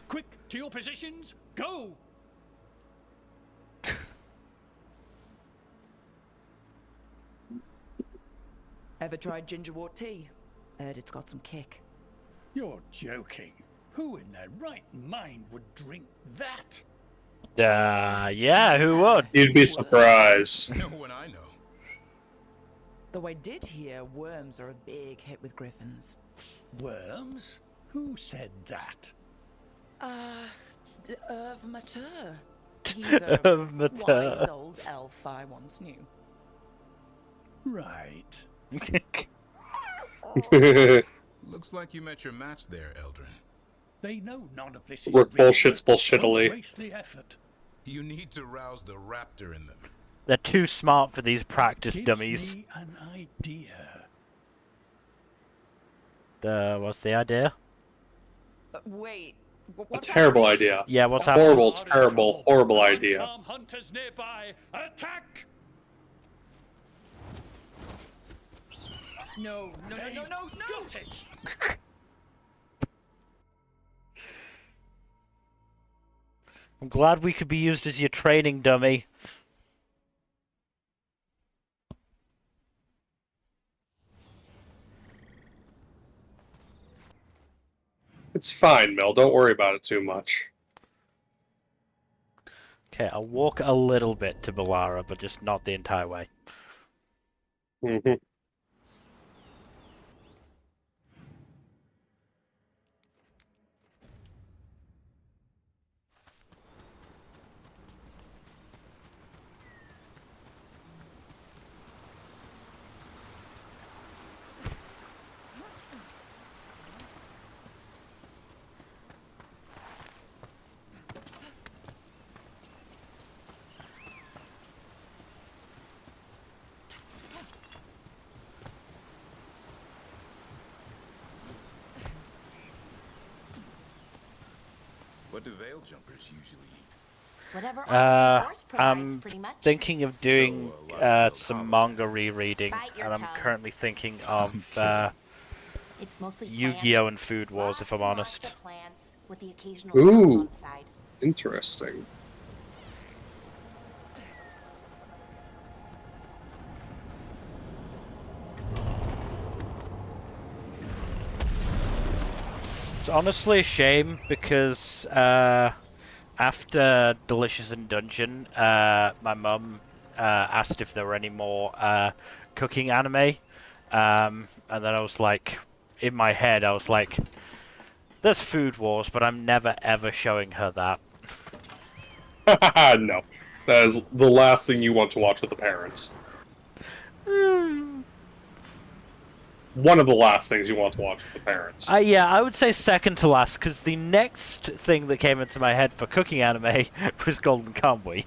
Quick, to your positions. Go! Ever tried gingerwort tea? Heard it's got some kick. You're joking. Who in their right mind would drink that? Yeah, who would? You'd be surprised. No one I know. Though I did hear worms are a big hit with griffins. Worms? Who said that? Irv Mater. He's a wise old elf I once knew. Right. Looks like you met your match there, Eldrin. They know none of this is Work real. bullshits bullshittily. Don't waste the effort. You need to rouse the raptor in them. They're too smart for these practice Gives dummies. me an idea. What's the idea? Wait. A What's terrible idea. Yeah, what's Horrible, happening? terrible, horrible idea. Tom hunters nearby. Attack! No. Got it. I'm glad we could be used as your training dummy. It's fine, Mel. Don't worry about it too much. Okay, I'll walk a little bit to Balara, but just not the entire way. Mm-hmm. What do veil jumpers usually eat? Whatever provides, I'm pretty much. thinking of doing some manga rereading, Bite your and I'm tongue. currently thinking of It's mostly Yu-Gi-Oh! And Food Wars, if I'm honest. lots of plants with the occasional salad Ooh, on the side. interesting. It's honestly a shame because after Delicious and Dungeon, my mum asked if there were any more cooking anime, and then I was like, in my head, I was like, there's Food Wars, but I'm never ever showing her that. No. That is the last thing you want to watch with the parents. one of the last things you want to watch with the parents. Yeah, I would say second to last, because the next thing that came into my head for cooking anime was Golden Kamuy.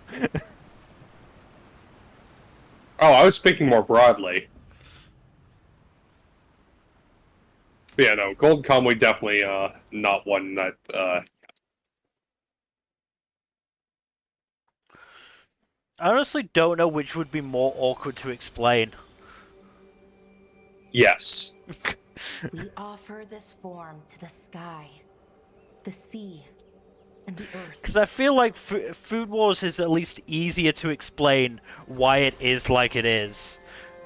Oh, I was speaking more broadly. But yeah, no, Golden Kamuy definitely not one that I honestly don't know which would be more awkward to explain. Yes. We offer this form to the sky, the sea, and the earth. Because I feel like Food Wars is at least easier to explain why it is like it is.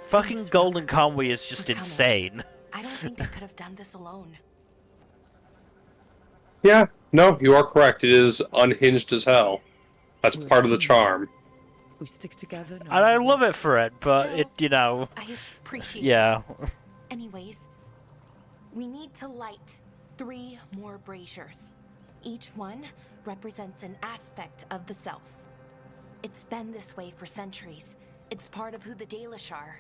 Fucking Golden Kamuy is just insane. I don't think I could have done this alone. Yeah, no, you are correct. It is unhinged as hell. That's part of the charm. We stick together. And I love it for it, but Still, it, you know... I appreciate yeah. it. Anyways, we need to light 3 more braziers. Each one represents an aspect of the self. It's been this way for centuries. It's part of who the Dalish are.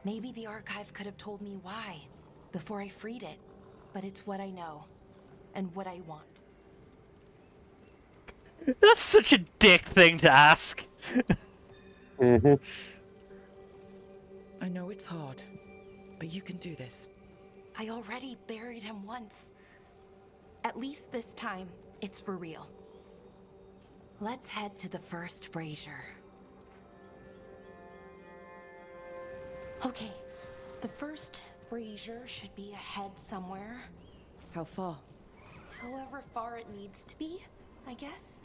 Maybe the archive could have told me why before I freed it, but it's what I know and what I want. That's such a dick thing to ask. Mm-hmm. I know it's hard, but you can do this. I already buried him once. At least this time, it's for real. Let's head to the first brazier. Okay, the first brazier should be ahead somewhere. How far? However far it needs to be, I guess.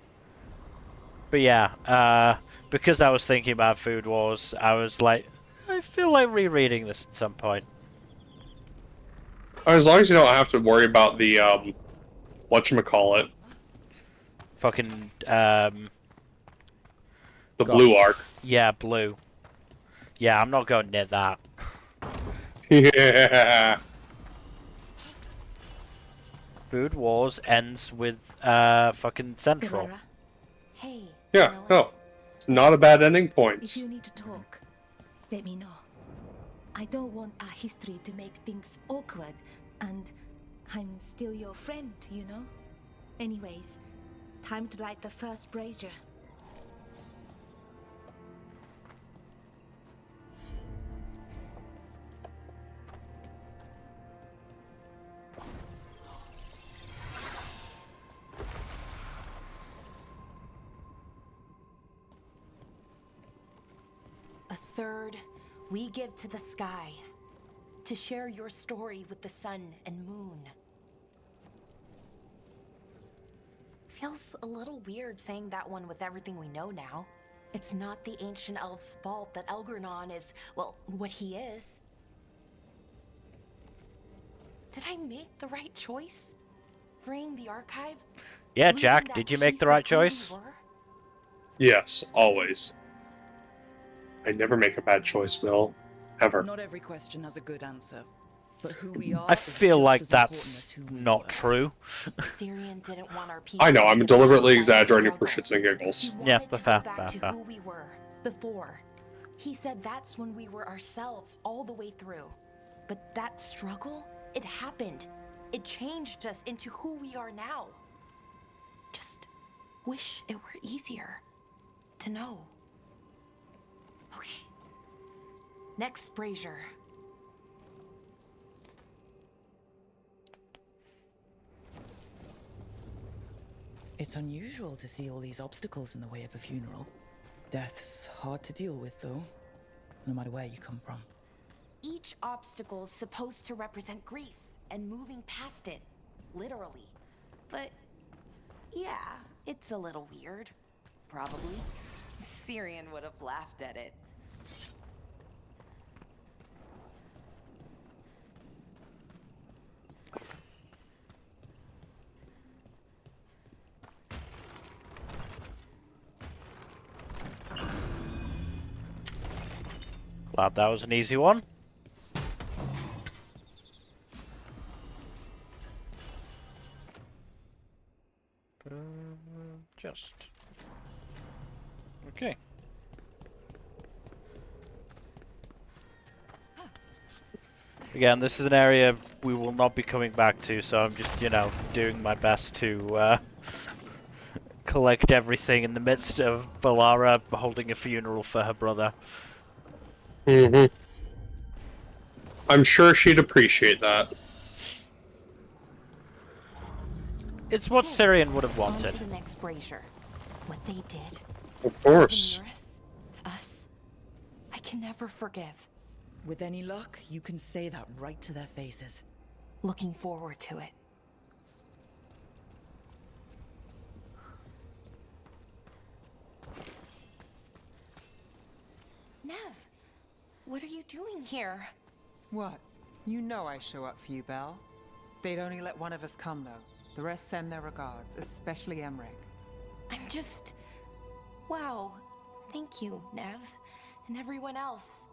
But yeah, because I was thinking about Food Wars, I was like, I feel like rereading this at some point. As long as you don't have to worry about the, whatchamacallit. Fucking, The blue arc. Yeah, blue. Yeah, I'm not going near that. Yeah. Food Wars ends with, fucking Central. Hey. Yeah, no. It's not a bad ending point. If you need to talk, let me know. I don't want our history to make things awkward, and I'm still your friend, you know? Anyways, time to light the first brazier. A third we give to the sky, to share your story with the sun and moon. Feels a little weird saying that one with everything we know now. It's not the ancient elf's fault that Elgernon is, well, what he is. Did I make the right choice? Freeing the archive? Yeah, Losing Jack, that did you make piece the of right who we choice? were? Yes, always. I never make a bad choice, Bill. Ever. Not every question has a good answer, but who we are I is feel just like as important as that's who we not were. true. Syrian didn't want our people I know, to I'm be deliberately defined by our exaggerating for struggle. shits and giggles. He Yeah, wanted to fair, go back fair, to fair. who we were before. He said that's when we were ourselves all the way through. But that struggle, it happened. It changed us into who we are now. Just wish it were easier to know. Okay. Next brazier. It's unusual to see all these obstacles in the way of a funeral. Death's hard to deal with, though, no matter where you come from. Each obstacle's supposed to represent grief and moving past it, literally. But yeah, it's a little weird. Probably. Syrian would have laughed at it. Glad that was an easy one. Just. Okay. Again, this is an area we will not be coming back to, so I'm just, you know, doing my best to collect everything in the midst of Valara holding a funeral for her brother. Mm-hmm. I'm sure she'd appreciate that. It's what Syrian would have On wanted. to the next brazier. What they did. Of course. Eurus, to us, I can never forgive. With any luck, you can say that right to their faces. Looking forward to it. Nev, what are you doing here? What? You know I show up for you, Belle. They'd only let one of us come, though. The rest send their regards, especially Emmerich. I'm just... Wow. Thank you, Nev. And everyone else.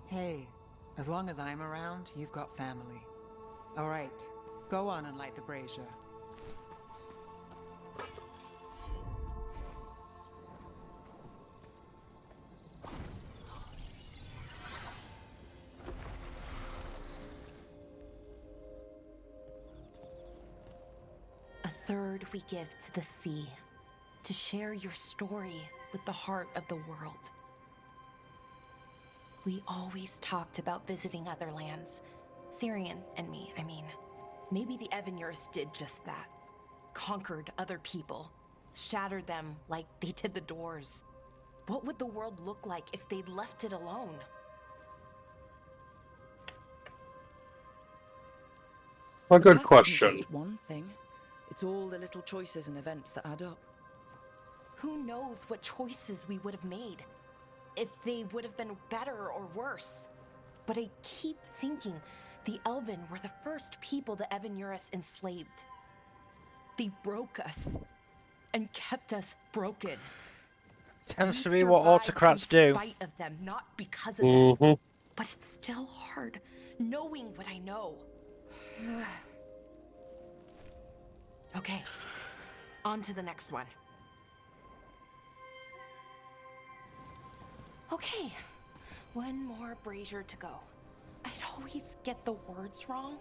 Hey, as long as I'm around, you've got family. All right, go on and light the brazier. A third we give to the sea, to share your story with the heart of the world. We always talked about visiting other lands. Syrian and me, I mean. Maybe the Evanurus did just that. Conquered other people. Shattered them like they did the doors. What would the world look like if they'd left it alone? A good Past question. isn't just one thing. It's all the little choices and events that add up. Who knows what choices we would have made? If they would have been better or worse. But I keep thinking the Elven were the first people the Evanurus enslaved. They broke us and kept us broken. Tends We to be what survived autocrats do. In spite of them, not because of them. Mm-hmm. But it's still hard knowing what I know. Okay, on to the next one. Okay, one more brazier to go. I'd always get the words wrong.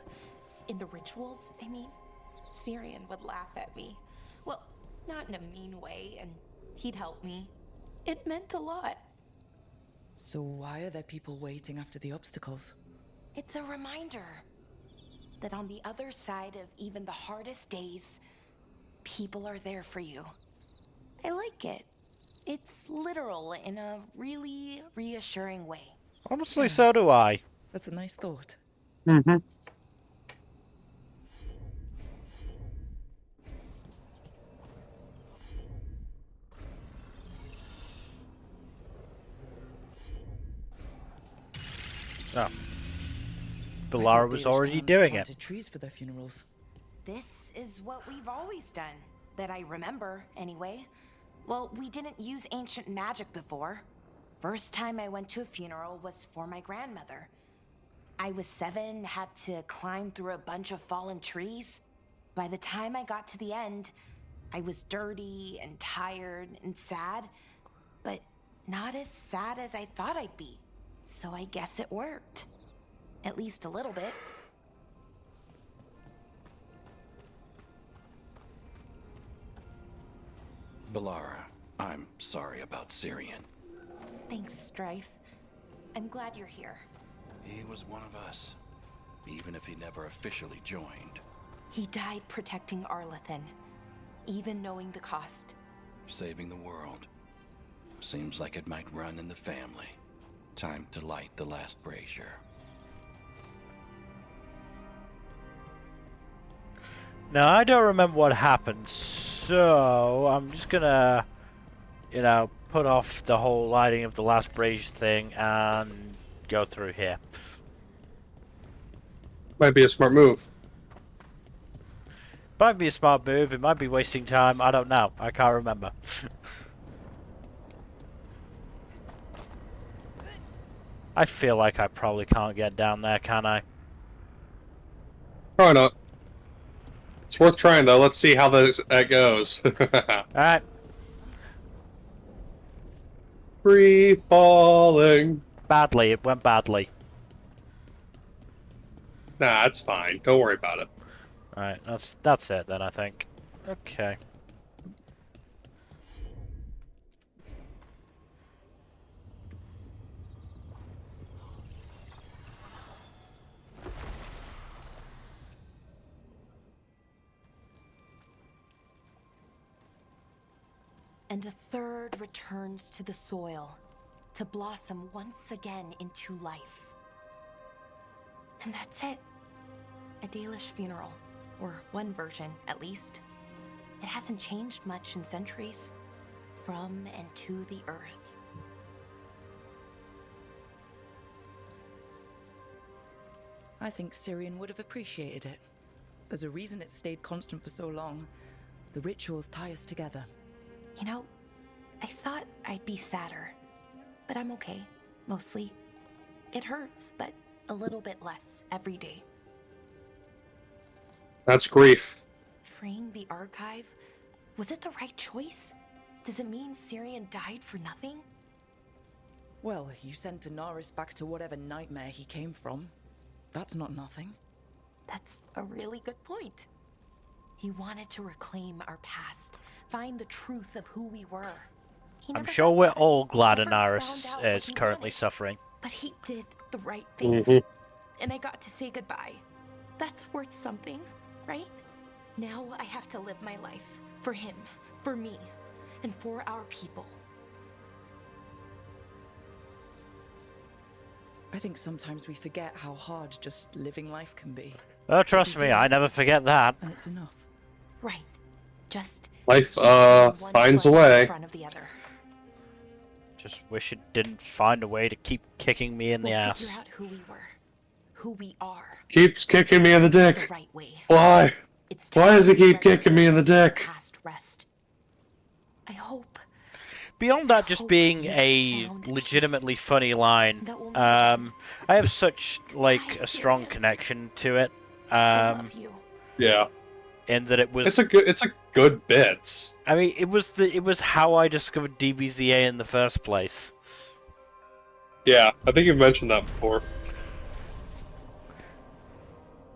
In the rituals, I mean. Syrian would laugh at me. Well, not in a mean way, and he'd help me. It meant a lot. So why are there people waiting after the obstacles? It's a reminder that on the other side of even the hardest days, people are there for you. I like it. It's literal in a really reassuring way. Honestly, so do I. That's a nice thought. Mm-hmm. Oh. Valara was already doing it. Trees for their funerals. This is what we've always done, that I remember, anyway. Well, we didn't use ancient magic before. First time I went to a funeral was for my grandmother. I was 7, had to climb through a bunch of fallen trees. By the time I got to the end, I was dirty and tired and sad, but not as sad as I thought I'd be. So I guess it worked. At least a little bit. Valara, I'm sorry about Syrian. Thanks, Strife. I'm glad you're here. He was one of us, even if he never officially joined. He died protecting Arlathan, even knowing the cost. Saving the world. Seems like it might run in the family. Time to light the last brazier. Now, I don't remember what happened, so I'm just gonna, you know, put off the whole lighting of the last brazier thing and go through here. Might be a smart move. Might be a smart move, it might be wasting time, I don't know. I can't remember. I feel like I probably can't get down there, can I? Probably not. It's worth trying, though. Let's see how that goes. Alright. Free falling. Badly, it went badly. Nah, it's fine. Don't worry about it. Alright, that's it then, I think. Okay. And a third returns to the soil, to blossom once again into life. And that's it. A Dalish funeral, or one version, at least. It hasn't changed much in centuries, from and to the earth. I think Syrian would have appreciated it. There's a reason it stayed constant for so long. The rituals tie us together. You know, I thought I'd be sadder, but I'm okay, mostly. It hurts, but a little bit less every day. That's grief. Freeing the archive, was it the right choice? Does it mean Syrian died for nothing? Well, you sent Daenerys back to whatever nightmare he came from. That's not nothing. That's a really good point. He wanted to reclaim our past, find the truth of who we were. I'm sure we're all glad Daenerys is currently suffering. But he did the right thing. And I got to say goodbye. That's worth something, right? Now I have to live my life. For him, for me, and for our people. I think sometimes we forget how hard just living life can be. Oh, trust me, I never forget that. And it's enough. Right. Just life finds a way. In front of the other. Just wish it didn't find a way to keep kicking me in the ass. Figure out who we were, who we are. Keeps kicking me in the dick. The right way. Why? Why does he keep kicking me in the dick? Past rest. I hope. Beyond that just being a legitimately funny line, I have such like a strong connection to it. Yeah. In that it was it's a good bit. I mean, it was how I discovered DBZA in the first place. Yeah, I think you've mentioned that before.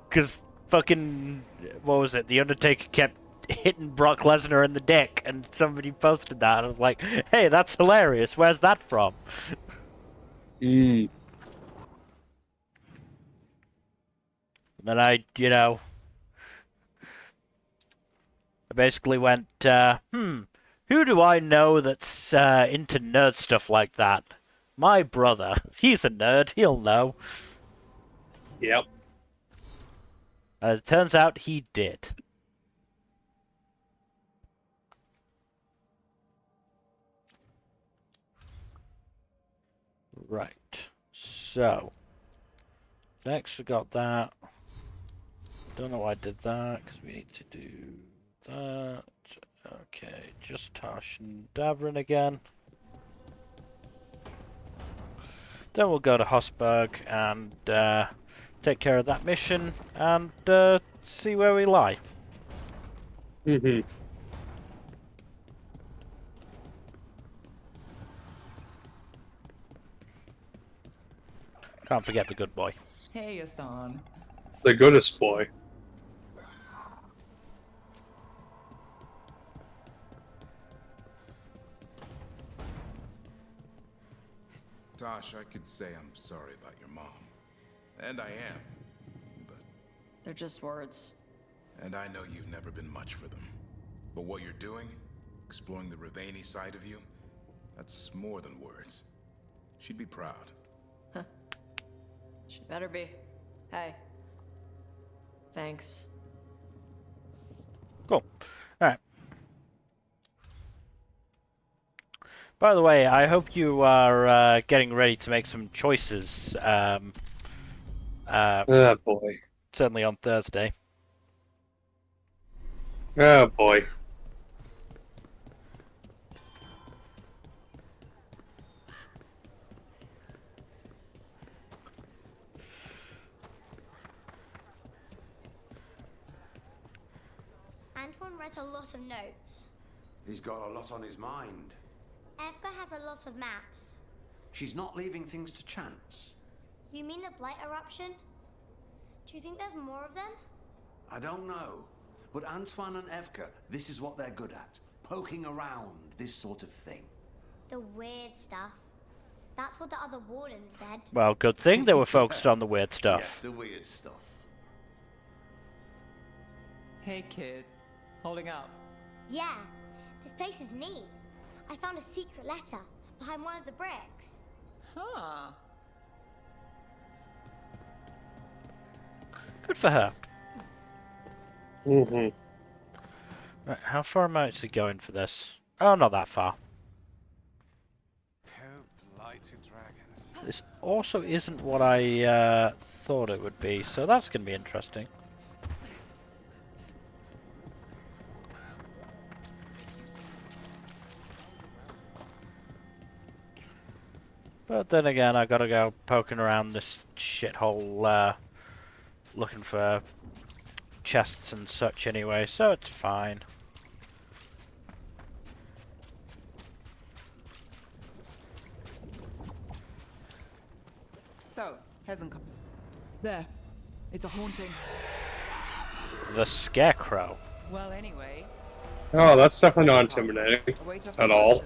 Because fucking, what was it? The Undertaker kept hitting Brock Lesnar in the dick, and somebody posted that, and I was like, hey, that's hilarious. Where's that from? Mm. Then I basically went, who do I know that's into nerd stuff like that? My brother. He's a nerd. He'll know. Yep. It turns out he did. Right. So. Next we got that. Don't know why I did that, because we need to do that. Okay, just Tosh and Davrin again. Then we'll go to Hosberg and take care of that mission and see where we lie. Can't forget the good boy. Hey, Asan. The goodest boy. Tosh, I could say I'm sorry about your mom. And I am. But... they're just words. And I know you've never been much for them. But what you're doing, exploring the Ravani side of you, that's more than words. She'd be proud. Huh. She better be. Hey. Thanks. Cool. Alright. By the way, I hope you are getting ready to make some choices. Oh boy. Certainly on Thursday. Oh boy. Antoine writes a lot of notes. He's got a lot on his mind. Evka has a lot of maps. She's not leaving things to chance. You mean the Blight eruption? Do you think there's more of them? I don't know. But Antoine and Evka, this is what they're good at. Poking around this sort of thing. The weird stuff. That's what the other warden said. Well, good thing they were focused on the weird stuff. Yeah, the weird stuff. Hey, kid. Holding up. Yeah, this place is neat. I found a secret letter behind one of the bricks. Huh. Good for her. Mm-hmm. Right, how far am I actually going for this? Oh, not that far. This also isn't what I thought it would be, so that's going to be interesting. But then again, I gotta go poking around this shithole, looking for chests and such anyway, so it's fine. So, hasn't come. There. It's a haunting. The Scarecrow. Well, anyway. Oh, that's definitely not intimidating at all.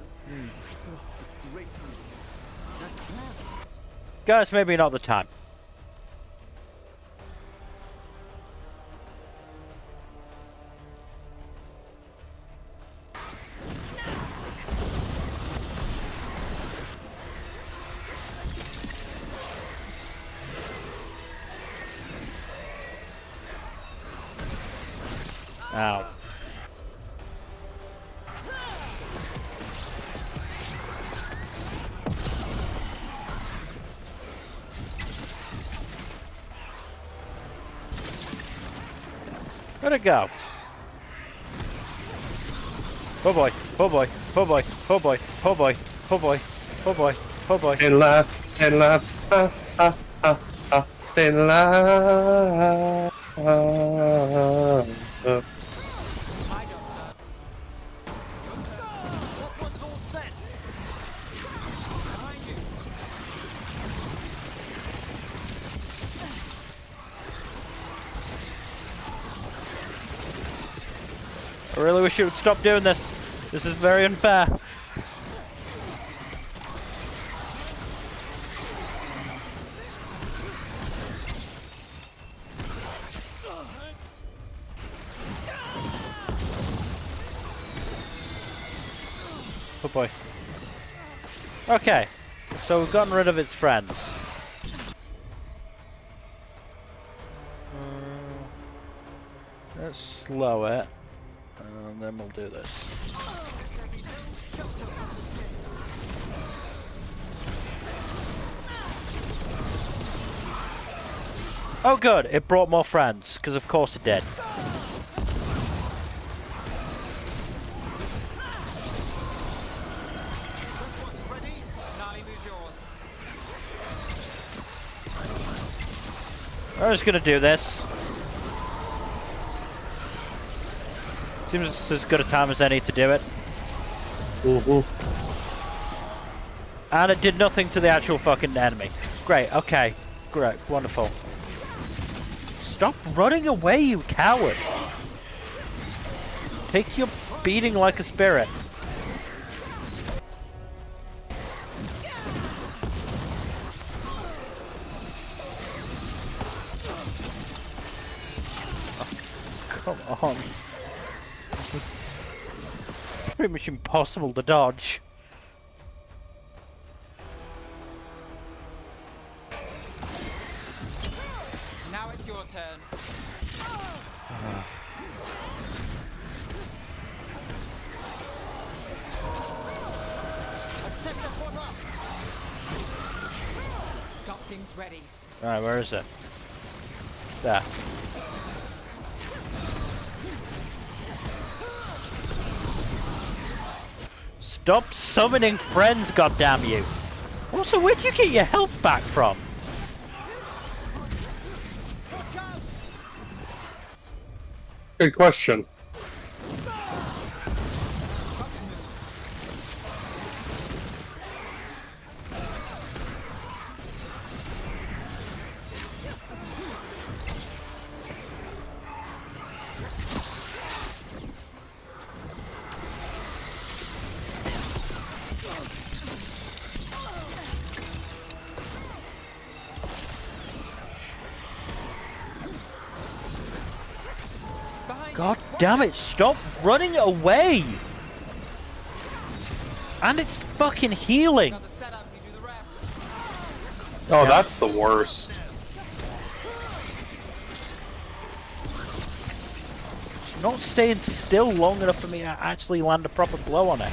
Guys, maybe not the time. Ow. Where'd it go? Oh boy, oh boy, oh boy, oh boy, oh boy, oh boy, oh boy, oh boy. Stay alive, stay alive, stay alive. I really wish you would stop doing this. This is very unfair. Oh boy. Okay, so we've gotten rid of its friends. Let's slow it. And then we'll do this. Oh good, it brought more friends, because of course it did. I'm just gonna do this. Seems it's as good a time as any to do it. And it did nothing to the actual fucking enemy. Great, okay. Great, wonderful. Stop running away, you coward! Take your beating like a spirit. Oh, come on. Pretty much impossible to dodge. Now it's your turn. Got things ready. Alright, where is it? There. Stop summoning friends, goddammit you! Also, where'd you get your health back from? Good question. God damn it, stop running away! And it's fucking healing! Oh, that's the worst. Not staying still long enough for me to actually land a proper blow on it.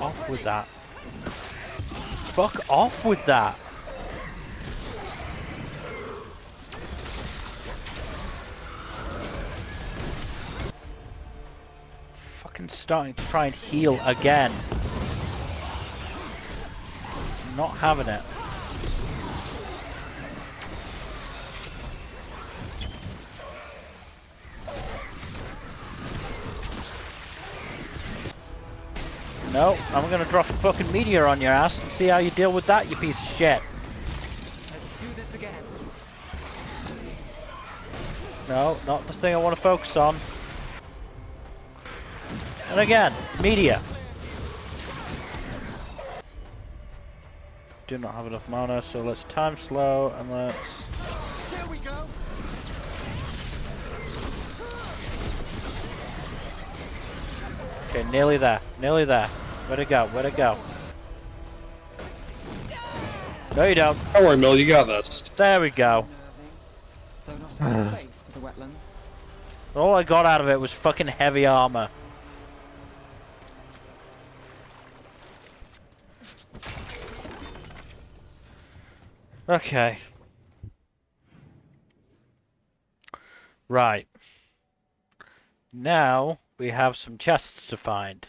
Off with that. Fuck off with that. Fucking starting to try and heal again. Not having it. No, I'm gonna drop a fucking meteor on your ass and see how you deal with that, you piece of shit. Let's do this again. No, not the thing I want to focus on. And again, meteor. Do not have enough mana, so let's time slow and let's... There we go. Okay, nearly there, nearly there. Where'd it go? Where'd it go? No, you don't. Don't worry, Mill, you got this. There we go. Though not a good place for the wetlands. All I got out of it was fucking heavy armor. Okay. Right. Now we have some chests to find.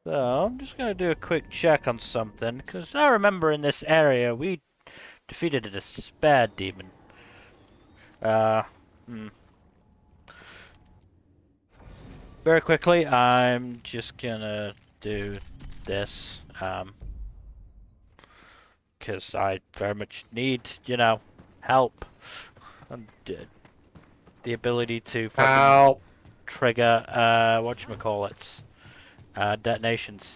So I'm just going to do a quick check on something, because I remember in this area we defeated a despair demon. Very quickly, I'm just gonna do this, because I very much need, you know, help. And the ability to fucking trigger, whatchamacallits, detonations.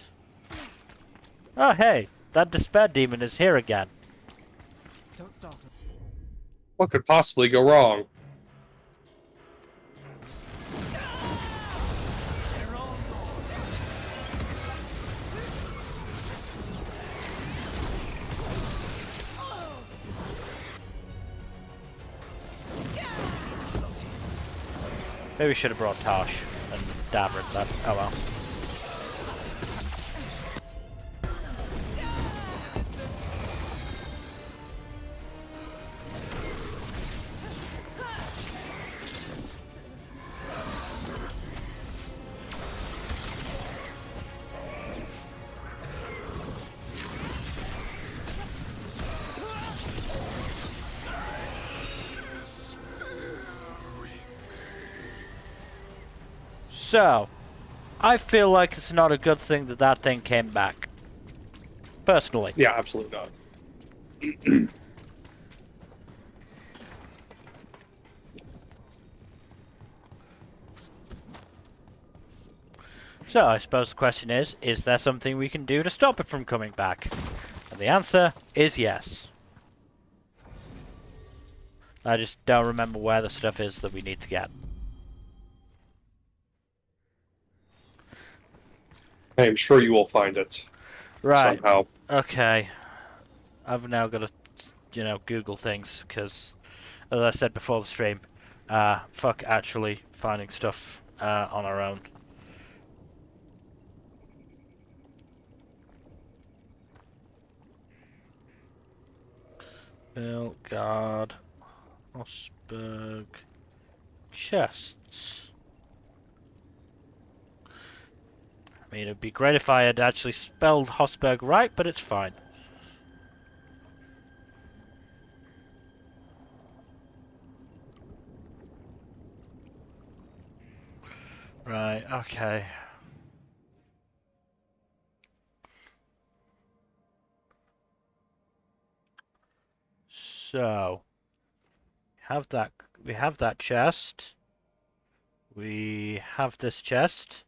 Oh hey, that despair demon is here again. Don't stop. What could possibly go wrong? Maybe we should have brought Tosh and Davrin, but oh well. So, I feel like it's not a good thing that that thing came back. Personally. Yeah, absolutely not. So, I suppose the question is there something we can do to stop it from coming back? And the answer is yes. I just don't remember where the stuff is that we need to get. I am sure you will find it. Right. Somehow. Okay. I've now got to, you know, Google things, because, as I said before the stream, fuck actually finding stuff on our own. Veilguard. Osberg. Chests. I mean, it'd be great if I had actually spelled Hosberg right, but it's fine. Right, okay. So, we have that chest. We have this chest.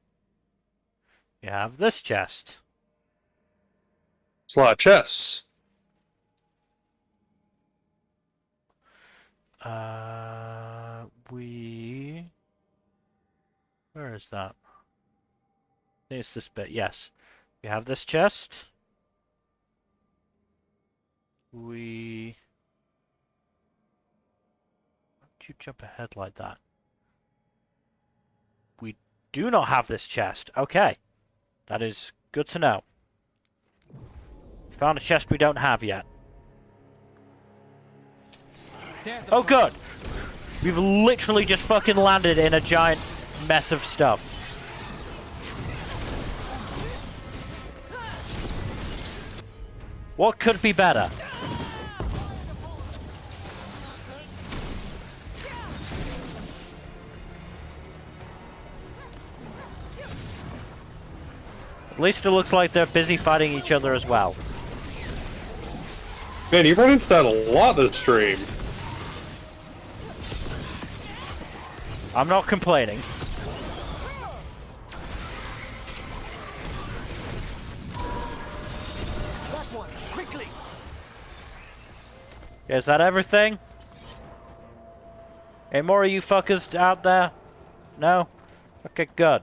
We have this chest. It's a lot of chests. Where is that? I think it's this bit, yes. We have this chest. Why'd you jump ahead like that? We do not have this chest. Okay. That is good to know. Found a chest we don't have yet. Oh, good! We've literally just fucking landed in a giant mess of stuff. What could be better? At least it looks like they're busy fighting each other as well. Man, you run into that a lot this stream. I'm not complaining. Last one, quickly. Is that everything? Any more of you fuckers out there? No? Okay, good.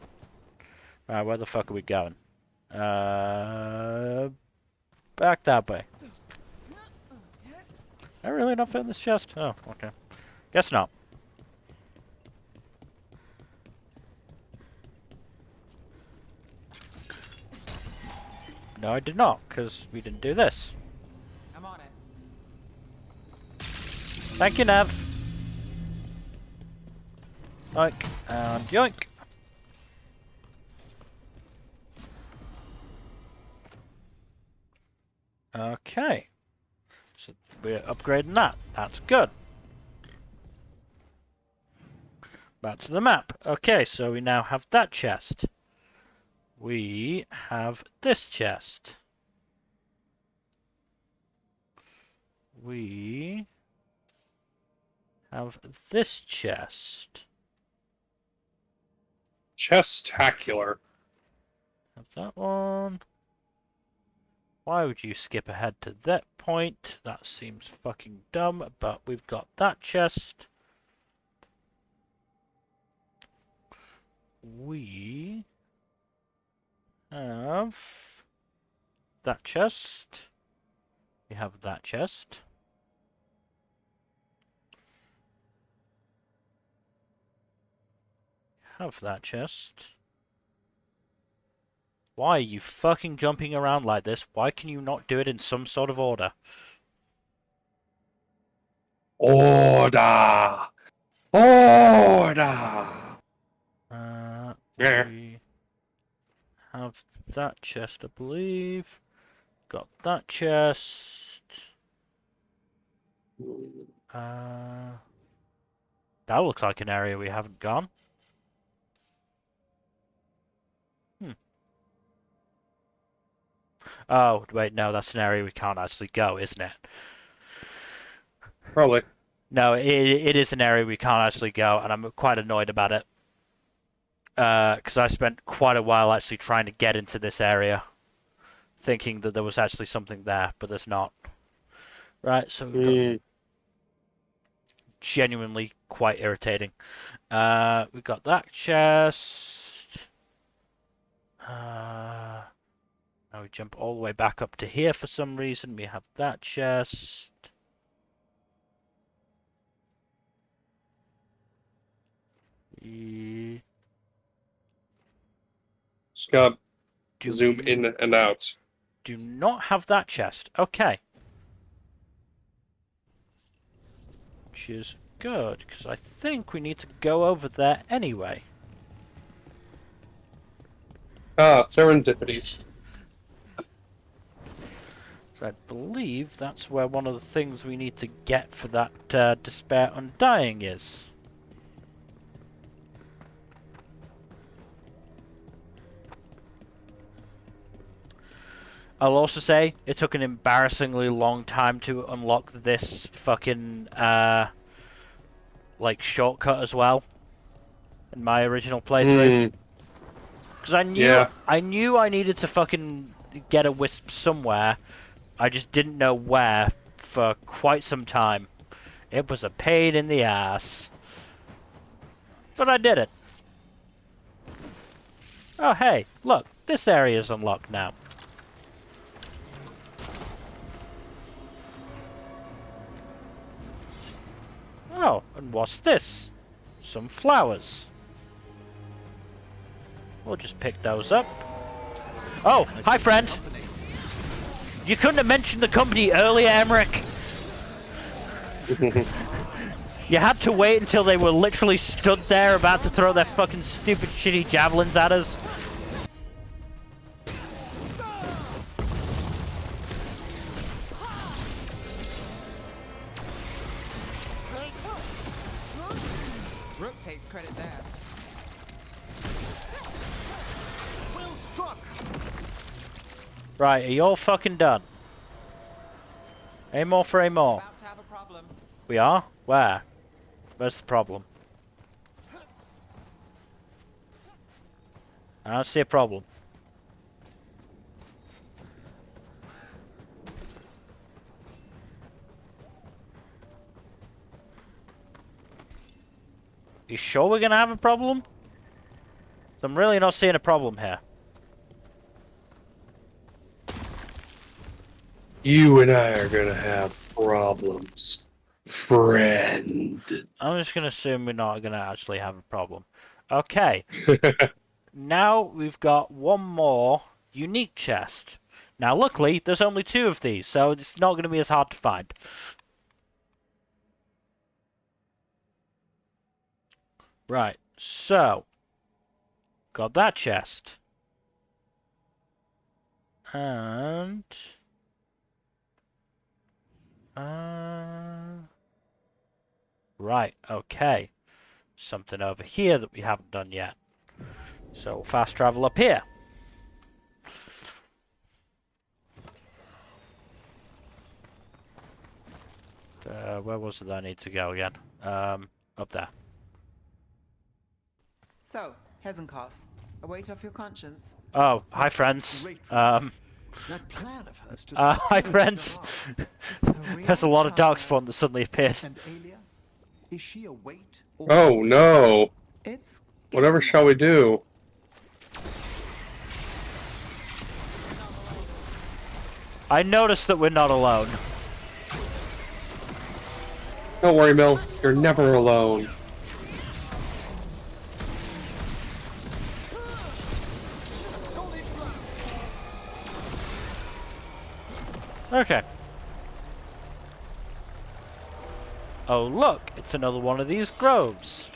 Alright, where the fuck are we going? Back that way. I really not fit in this chest? Oh, okay. Guess not. No, I did not, because we didn't do this. I'm on it. Thank you, Nev. Yoink, and yoink. Okay. So we're upgrading that. That's good. Back to the map. Okay, so we now have that chest. We have this chest. We have this chest. Chestacular. Have that one. Why would you skip ahead to that point? That seems fucking dumb, but we've got that chest. We have that chest. We have that chest. Have that chest. Why are you fucking jumping around like this? Why can you not do it in some sort of order? Order! Order! We have that chest, I believe. Got that chest. That looks like an area we haven't gone. Oh, wait, no, that's an area we can't actually go, isn't it? Probably. No, it is an area we can't actually go, and I'm quite annoyed about it. Because I spent quite a while actually trying to get into this area, thinking that there was actually something there, but there's not. Right, so we've got genuinely quite irritating. We've got that chest. Now we jump all the way back up to here for some reason. We have that chest. Just gotta zoom in and out. Do not have that chest. Okay. which is good, because I think we need to go over there anyway. Ah, serendipity. So I believe that's where one of the things we need to get for that Despair Undying is. I'll also say it took an embarrassingly long time to unlock this fucking like shortcut as well in my original playthrough. Because I knew I needed to fucking get a wisp somewhere. I just didn't know where for quite some time. It was a pain in the ass. But I did it. Oh hey, look, this area is unlocked now. Oh, and what's this? Some flowers. We'll just pick those up. Oh, hi friend! You couldn't have mentioned the company earlier, Emmerich. You had to wait until they were literally stood there about to throw their fucking stupid shitty javelins at us. Rook takes credit there. Well struck. Right, are you all fucking done? Aim more for aim more. About to have a problem. We are? Where? Where's the problem? I don't see a problem. You sure we're gonna have a problem? I'm really not seeing a problem here. You and I are gonna have problems, friend. I'm just gonna assume we're not gonna actually have a problem. Okay. Now we've got one more unique chest. Now luckily there's only 2 of these, so it's not gonna be as hard to find. Right, so got that chest. And right, okay. Something over here that we haven't done yet. So fast travel up here. Where was it that I need to go again? Up there. So, Hezenkos, a weight off your conscience. Oh, hi friends. That plan of hers to Hi friends. There's a lot of Darkspawn that suddenly appeared. And Aelia? Is she a weight? Or Oh no. It's Whatever shall we do? I noticed that we're not alone. Don't worry, Mel. You're never alone. Okay. Oh look, it's another one of these groves.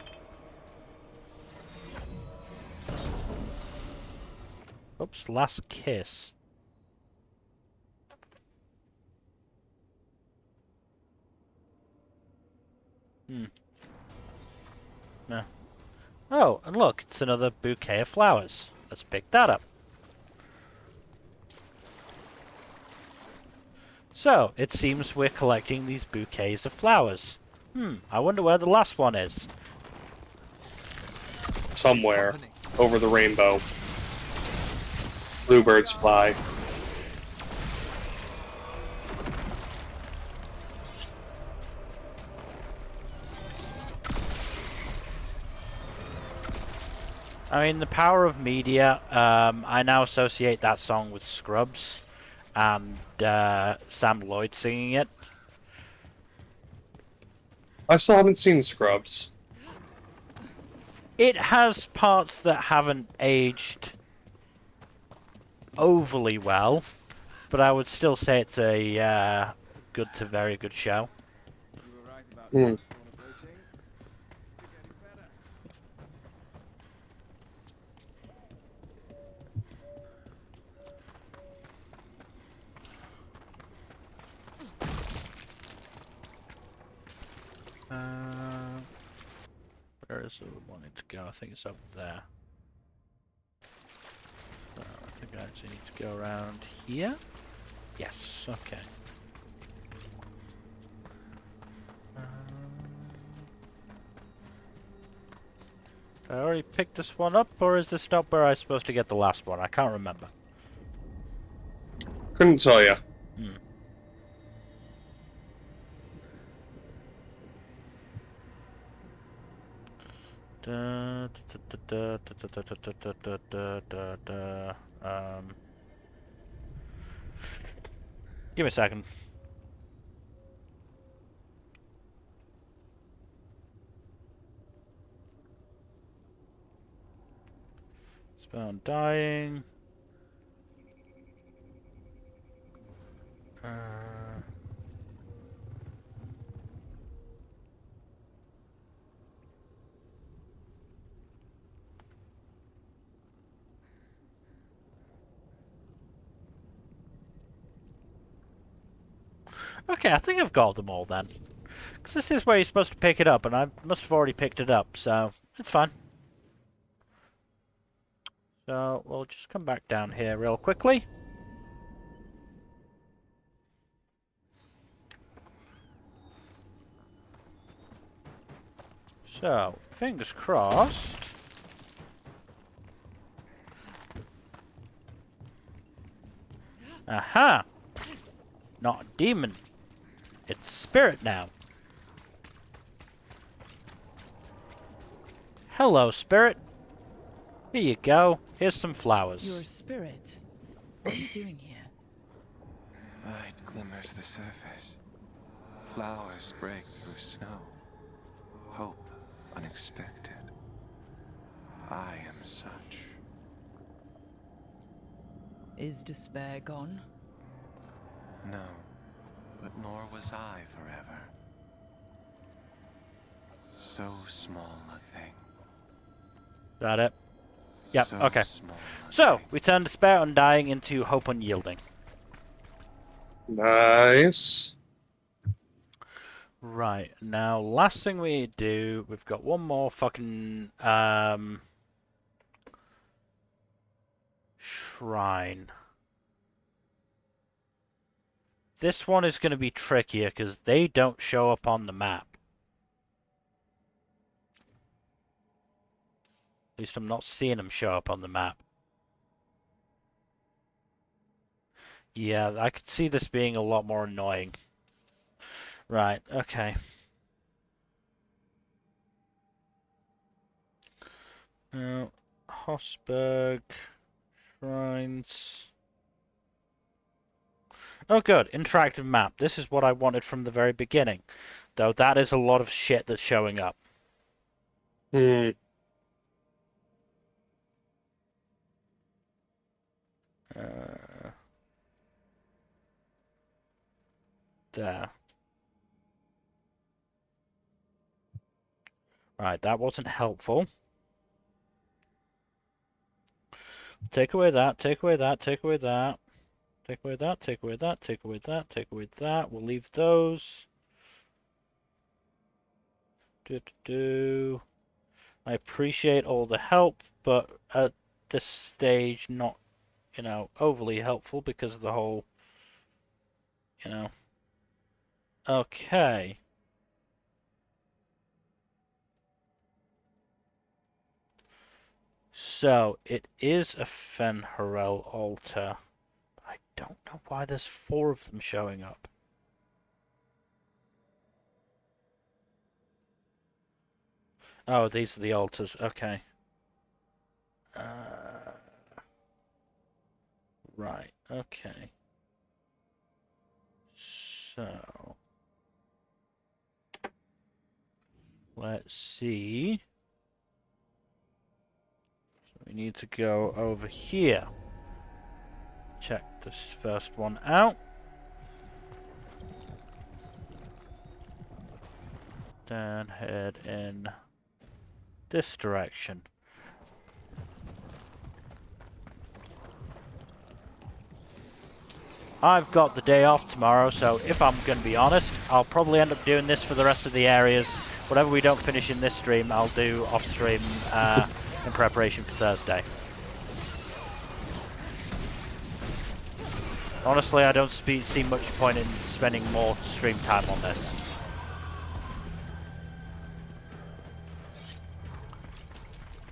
Oops, last kiss. No. Oh, and look, it's another bouquet of flowers. Let's pick that up. So, it seems we're collecting these bouquets of flowers. I wonder where the last one is. Somewhere over the rainbow. Bluebirds fly. I mean, the power of media, I now associate that song with Scrubs and Sam Lloyd singing it. I still haven't seen Scrubs. It has parts that haven't aged overly well, but I would still say it's a good to very good show. You were right about where's it wanting to go? I think it's up there. So I think I actually need to go around here. Yes, okay. I already picked this one up, or is this not where I was supposed to get the last one? I can't remember. Couldn't tell you. Give me a second. Spell Undying. Okay, I think I've got them all then. Because this is where you're supposed to pick it up, and I must have already picked it up, so it's fine. So we'll just come back down here real quickly. So, fingers crossed. Aha! Not a demon. It's a spirit now. Hello, spirit. Here you go. Here's some flowers. You're a spirit. What are you doing here? Light glimmers the surface. Flowers break through snow. Hope unexpected. I am such. Is despair gone? No, but nor was I forever. So small a thing. Is that it? Yep, So okay. small a So, thing. we turn despair undying into hope unyielding. Nice. Right, now last thing we do, we've got one more fucking shrine. This one is going to be trickier because they don't show up on the map. At least I'm not seeing them show up on the map. Yeah, I could see this being a lot more annoying. Right, okay. Now, Hosberg, shrines. Oh good, interactive map. This is what I wanted from the very beginning. Though that is a lot of shit that's showing up. There. Right, that wasn't helpful. Take away that, take away that, take away that. Take away that, take away that, take away that, take away that. We'll leave those. I appreciate all the help, but at this stage, not, you know, overly helpful because of the whole, you know. Okay. So, it is a Fenharel altar. I don't know why there's 4 of them showing up. Oh, these are the altars. Okay. Right. Okay. So, let's see. So we need to go over here. Check this first one out. Then head in this direction. I've got the day off tomorrow, so if I'm going to be honest, I'll probably end up doing this for the rest of the areas whatever we don't finish in this stream, I'll do off stream in preparation for Thursday. Honestly, I don't see much point in spending more stream time on this.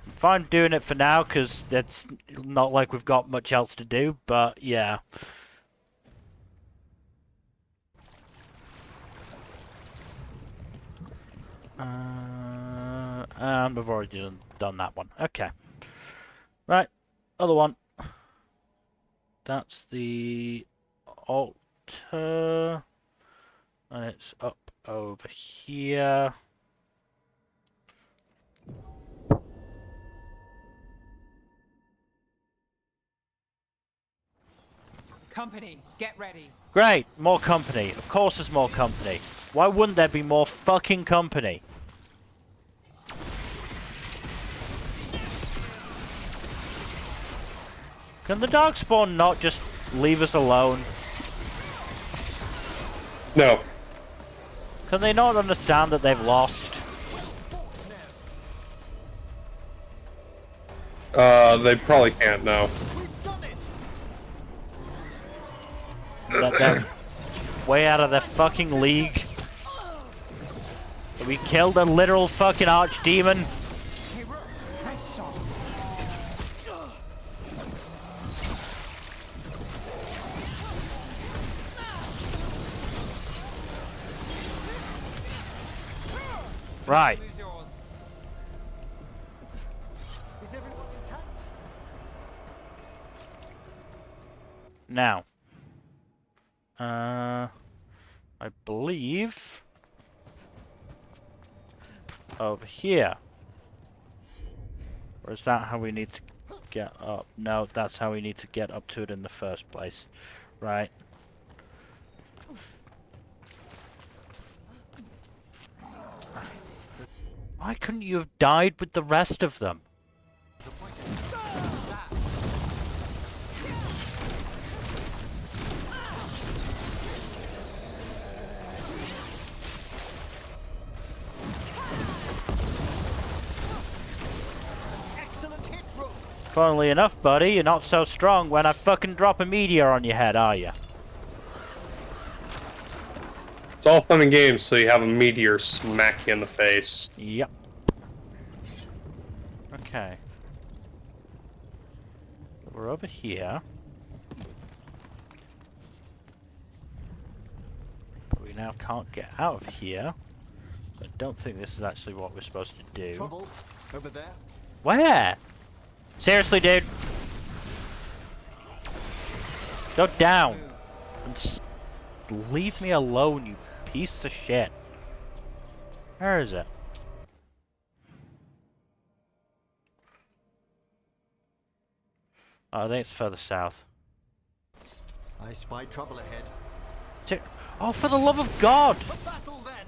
I'm fine doing it for now, because it's not like we've got much else to do, but yeah. And we've already done that one. Okay. Right, other one. That's the altar, and it's up over here. Company, get ready. Great, more company. Of course there's more company. Why wouldn't there be more fucking company? Can the Darkspawn not just leave us alone? No. Can they not understand that they've lost? They probably can't, no. That they're way out of their fucking league. We killed a literal fucking archdemon. Right. Is everyone intact? Now. I believe over here. Or is that how we need to get up? No, that's how we need to get up to it in the first place. Right. Why couldn't you have died with the rest of them? Funnily enough, buddy, you're not so strong when I fucking drop a meteor on your head, are you? It's all fun and games, so you have a meteor smack you in the face. Yep. Okay. We're over here. But we now can't get out of here. I don't think this is actually what we're supposed to do. Trouble over there. Where? Seriously, dude. Go down. And just leave me alone, you piece of shit. Where is it? Oh, I think it's further south. I spy trouble ahead. Oh, for the love of God! Battle then.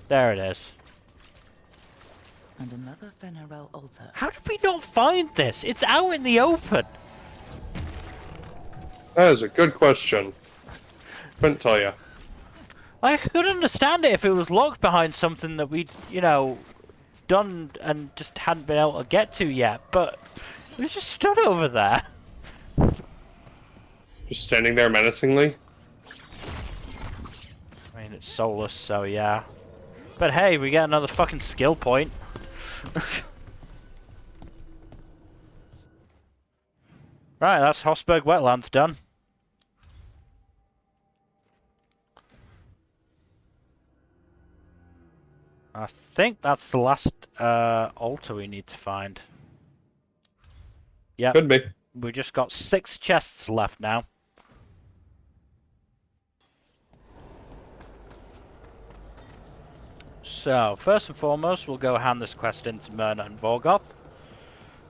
There it is. And another Venerel altar. How did we not find this? It's out in the open. That is a good question. Couldn't tell you. I could understand it if it was locked behind something that we'd, you know, done and just hadn't been able to get to yet, but it was just stood over there. Just standing there menacingly? I mean, it's soulless, so yeah. But hey, we get another fucking skill point. Right, that's Hossberg Wetlands done. I think that's the last altar we need to find. Yeah. Could be. We just got 6 chests left now. So, first and foremost, we'll go hand this quest in to Myrna and Vorgoth.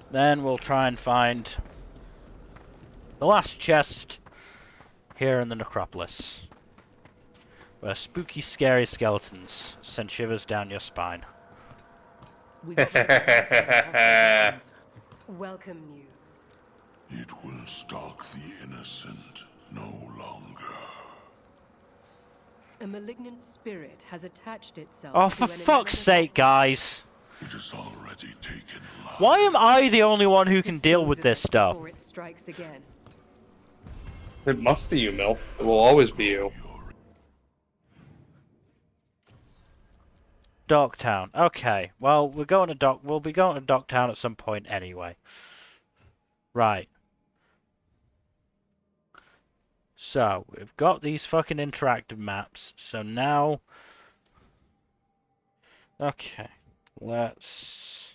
Then we'll try and find the last chest here in the Necropolis, where spooky, scary skeletons send shivers down your spine. Welcome news. It will stalk the innocent no longer. A malignant spirit has attached itself Oh, to for an fuck's inanimate sake, guys. It is already taken life. Why am I the only one who can deal with this stuff? before it strikes again. It must be you, Mill. It will always be you. Docktown. Okay. Well, we'll be going to Docktown at some point anyway. Right. So, we've got these fucking interactive maps. So now... Okay. Let's...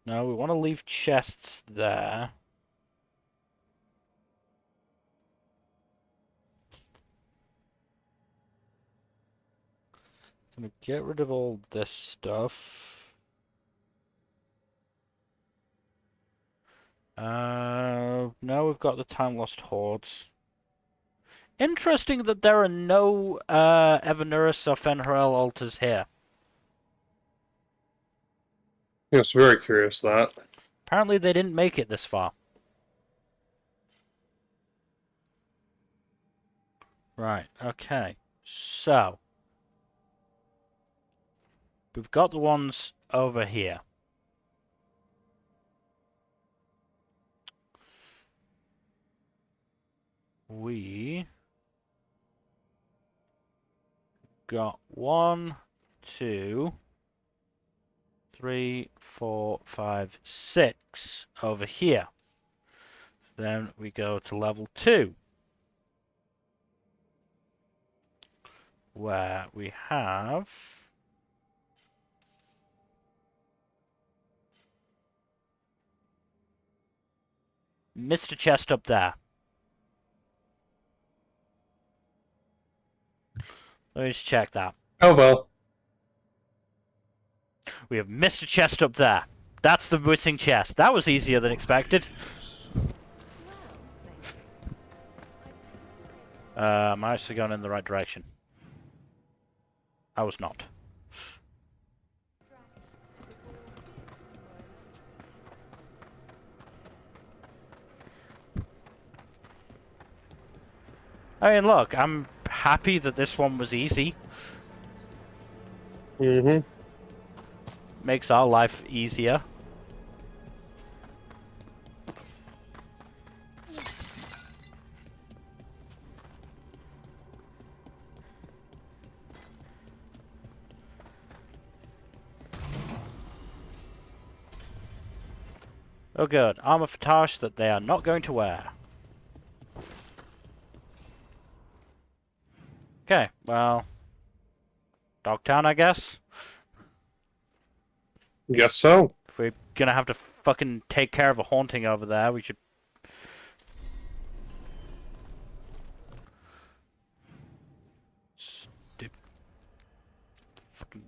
No, we want to leave chests there. Gonna get rid of all this stuff. No, we've got the Time Lost Hordes. Interesting that there are no Evanurus or Fen'Harel altars here. It's very curious that. Apparently they didn't make it this far. Right, okay. So, we've got the ones over here. We got 1, 2, 3, 4, 5, 6 over here. Then we go to level 2, where we have Mr. Chest up there. Let me just check that. Oh well. We have Mr. Chest up there. That's the missing chest. That was easier than expected. I'm actually going in the right direction. I was not. I mean, look, I'm happy that this one was easy. Mm-hmm. Makes our life easier. Oh good, armor for Tash that they are not going to wear. Okay, well... Dogtown, I guess? Guess so. If we're gonna have to fucking take care of a haunting over there, we should... Fucking...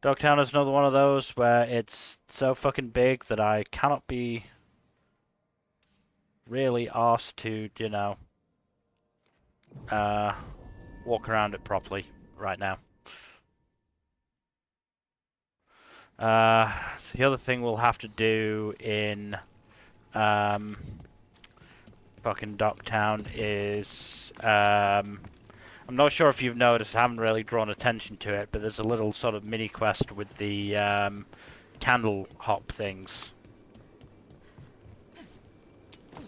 Dogtown is another one of those where it's so fucking big that I cannot be really asked to, you know, walk around it properly right now. So the other thing we'll have to do in fucking Docktown is I'm not sure if you've noticed, I haven't really drawn attention to it, but there's a little sort of mini quest with the candle hop things.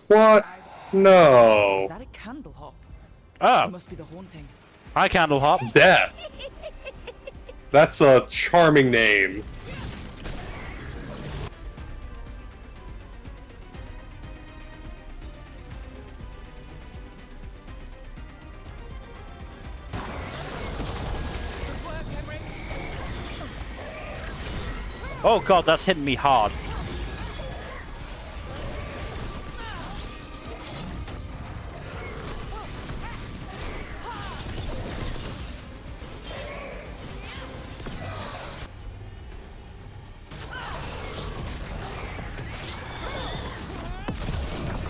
What? No. Is that a candle hop? Oh. It must be the haunting. Hi, Candle Hop. Death. That's a charming name. Oh god, that's hitting me hard.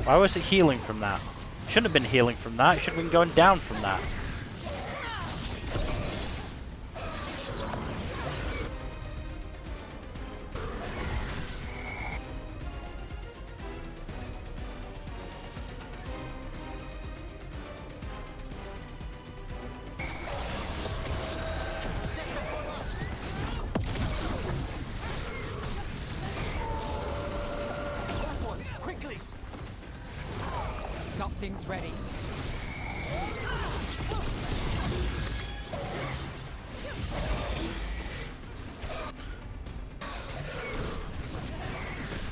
Why was it healing from that? Shouldn't have been healing from that. It should have been going down from that. Everything's ready.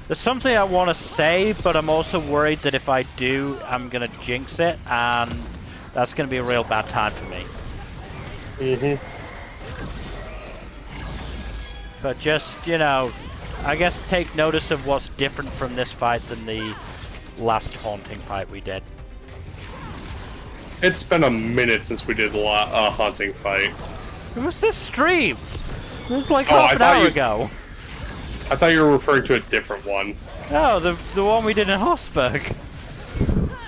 There's something I want to say, but I'm also worried that if I do, I'm going to jinx it, and that's going to be a real bad time for me. But just, you know, I guess take notice of what's different from this fight than the last haunting fight we did. It's been a minute since we did the haunting fight. It was this stream! It was like half an hour ago. I thought you were referring to a different one. No, the one we did in Hossberg.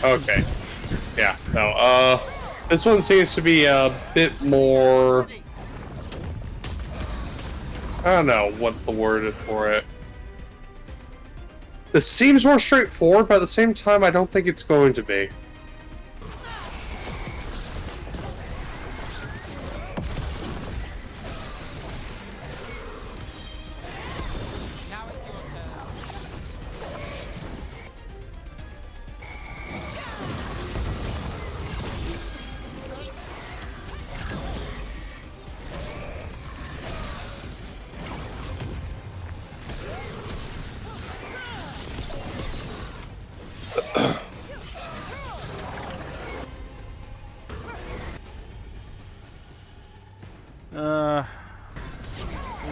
Okay. Yeah, no, this one seems to be a bit more... I don't know what the word is for it. This seems more straightforward, but at the same time, I don't think it's going to be.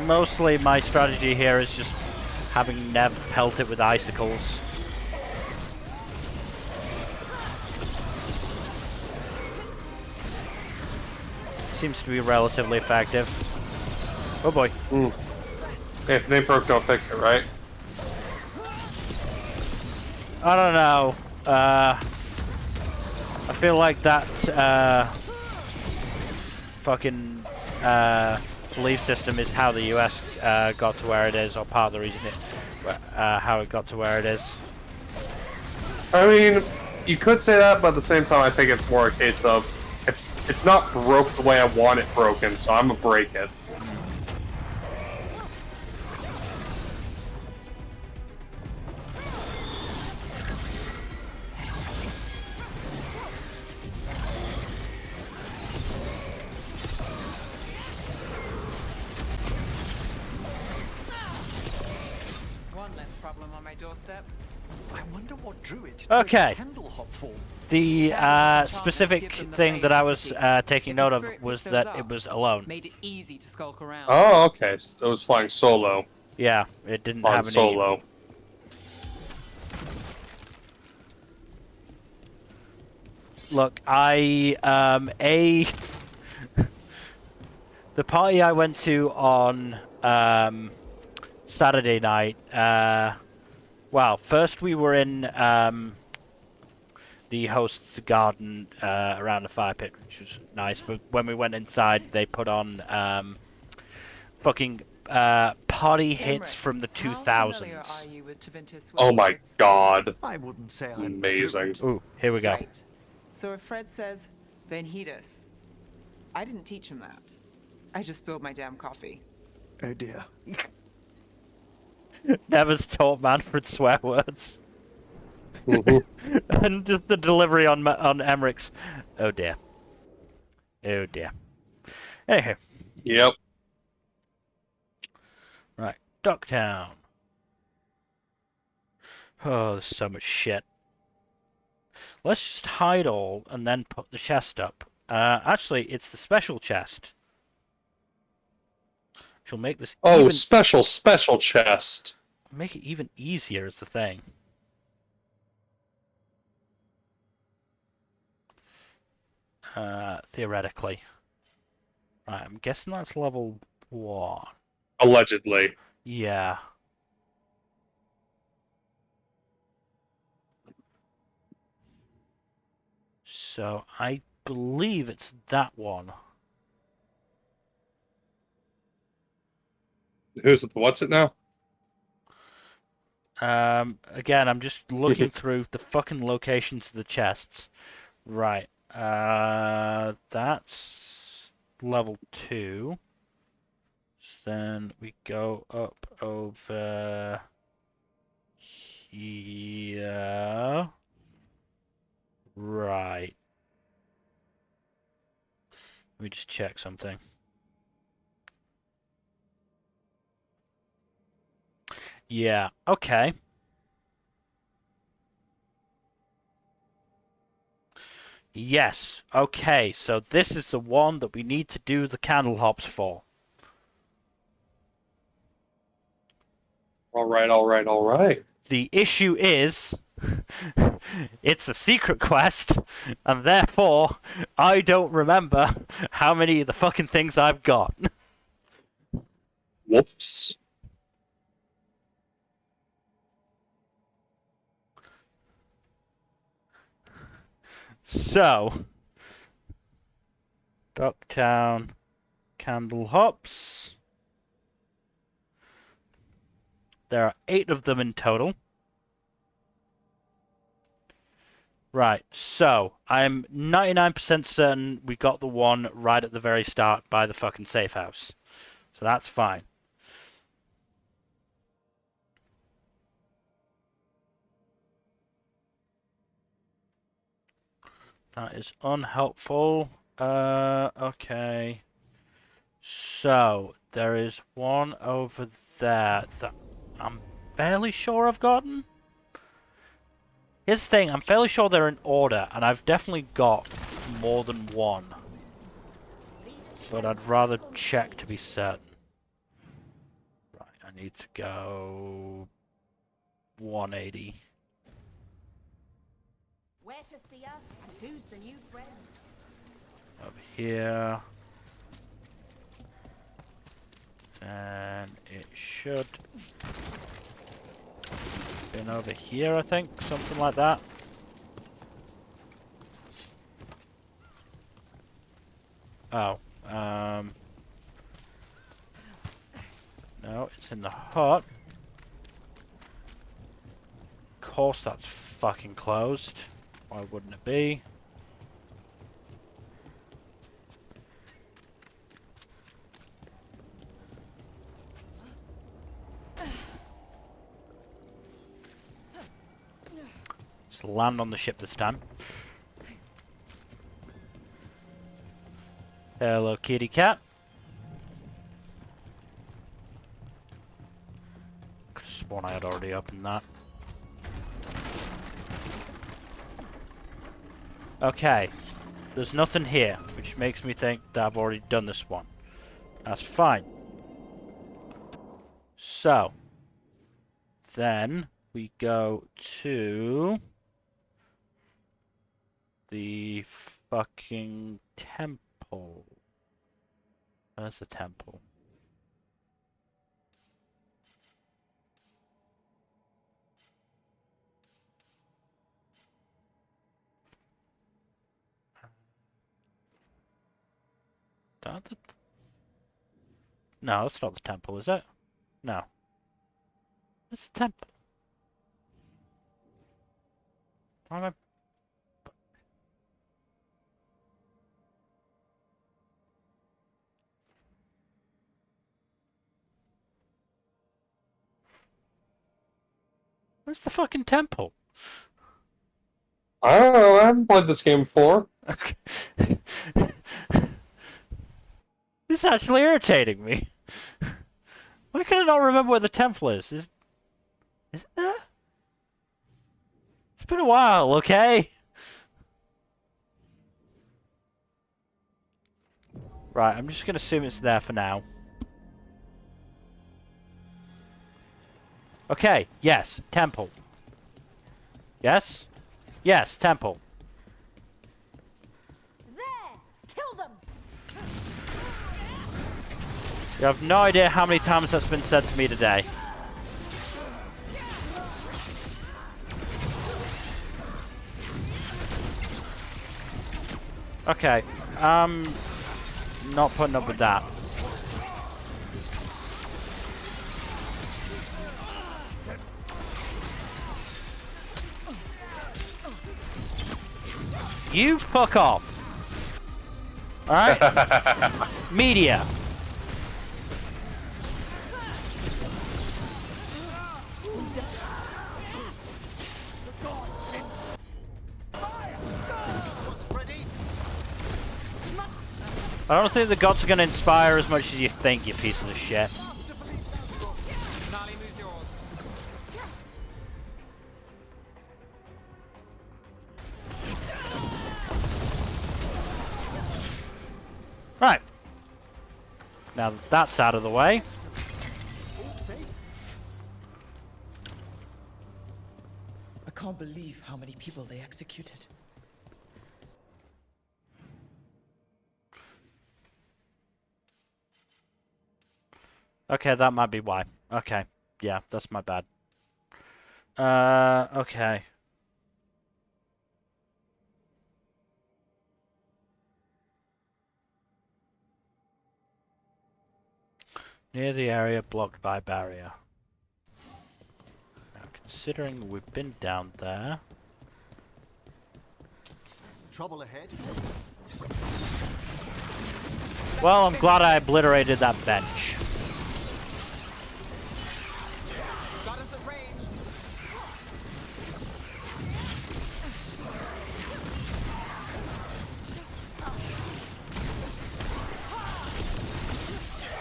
Mostly my strategy here is just having Nev pelt it with icicles. Seems to be relatively effective. Oh boy. If they broke, don't fix it, right? I don't know. I feel like that fucking belief system is how the US got to where it is, or part of the reason how it got to where it is. I mean, you could say that, but at the same time, I think it's more a case of it's not broke the way I want it broken, so I'm gonna break it. Doorstep. I wonder what drew it to Okay. candle hop form. The specific thing that I was taking note of was that it was alone. Made it easy to skulk around. Oh, okay. So it was flying solo. Yeah, it didn't On have any solo. Look, the party I went to on Saturday night, well, first we were in the host's garden around the fire pit, which was nice, but when we went inside, they put on fucking party hits from the 2000s. Oh my god. I wouldn't say I'm amazing. Ooh, here we go. Right. So if Fred says Veilguard, I didn't teach him that. I just spilled my damn coffee. Oh dear. Never's taught Manfred swear words. And just the delivery on Emmerich's. Oh dear. Oh dear. Anywho. Yep. Right. Ducktown. Oh, there's so much shit. Let's just hide all and then put the chest up. Actually, it's the special chest. She'll make this even... special chest. Make it even easier is the thing. Theoretically. Right, I'm guessing that's level 1. Allegedly. Yeah. So, I believe it's that one. What's it now? Again, I'm just looking through the fucking locations of the chests. Right. That's level 2. Then we go up over here. Right. Let me just check something. Yeah, okay. Yes, okay, so this is the one that we need to do the candle hops for. Alright. The issue is, it's a secret quest, and therefore, I don't remember how many of the fucking things I've got. Whoops. So, Ducktown, Candle Hops. There are 8 of them in total. Right, so I'm 99% certain we got the one right at the very start by the fucking safe house. So that's fine. That is unhelpful. Okay. So, there is one over there that I'm fairly sure I've gotten. Here's the thing, I'm fairly sure they're in order, and I've definitely got more than one. But I'd rather check to be certain. Right, I need to go 180. Where to see her, and who's the new friend? Over here. And it should been over here, I think, something like that. Oh, no, it's in the hut. Of course that's fucking closed. Why wouldn't it be? Just land on the ship this time. Hello, kitty cat. Could've sworn I had already opened that. Okay, there's nothing here, which makes me think that I've already done this one. That's fine. So, then we go to the fucking temple. Where's the temple? No, that's not the temple, is it? No. It's the temple. Why am I... Where's the fucking temple? I don't know, I haven't played this game before. This is actually irritating me. Why can I not remember where the temple is? Is it there? It's been a while, okay? Right, I'm just gonna assume it's there for now. Okay, yes, temple. Yes? Yes, temple. There! Kill them! You have no idea how many times that's been said to me today. Okay, not putting up with that. You fuck off. Alright? Media. I don't think the gods are going to inspire as much as you think, you piece of shit. Right. Now that that's out of the way. I can't believe how many people they executed. Okay, that might be why. Okay. Yeah, that's my bad. Okay. Near the area blocked by barrier. Now, considering we've been down there... Trouble ahead. Well, I'm glad I obliterated that bench. Got us at range.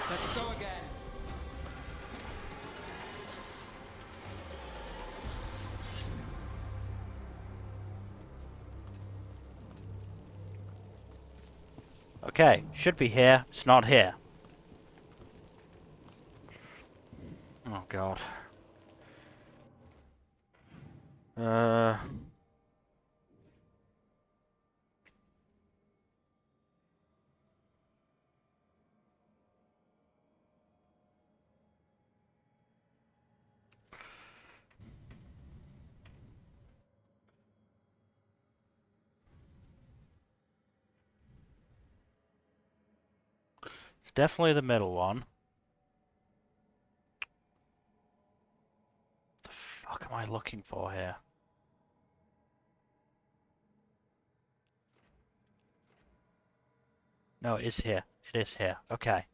Let's go again. Okay, should be here. It's not here. Oh god. It's definitely the middle one. The fuck am I looking for here? No, it is here. It is here. Okay.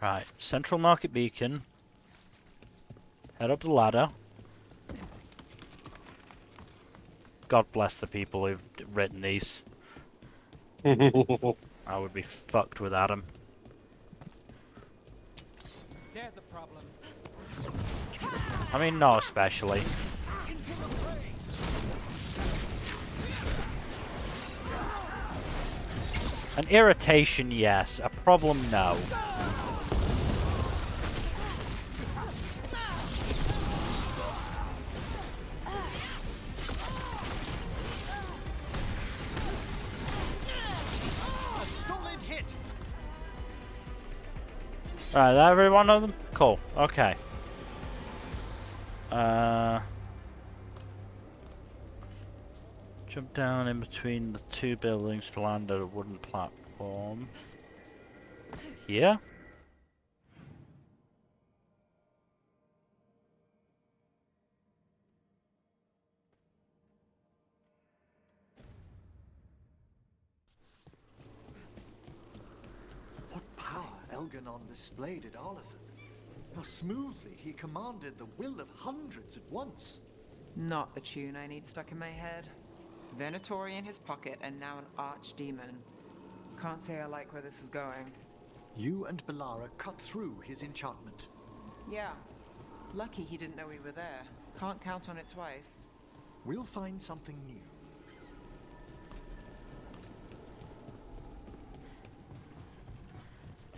Right. Central Market Beacon. Head up the ladder. God bless the people who've written these. I would be fucked without them. There's a problem. I mean, not especially. An irritation, yes. A problem, no. Right, every one of them? Cool. Okay. Jump down in between the two buildings to land at a wooden platform. Here? What power Elganon displayed at Arlathan. How smoothly he commanded the will of hundreds at once. Not the tune I need stuck in my head. Venatori in his pocket and now an archdemon. Can't say I like where this is going. You and Belara cut through his enchantment. Yeah. Lucky he didn't know we were there. Can't count on it twice. We'll find something new.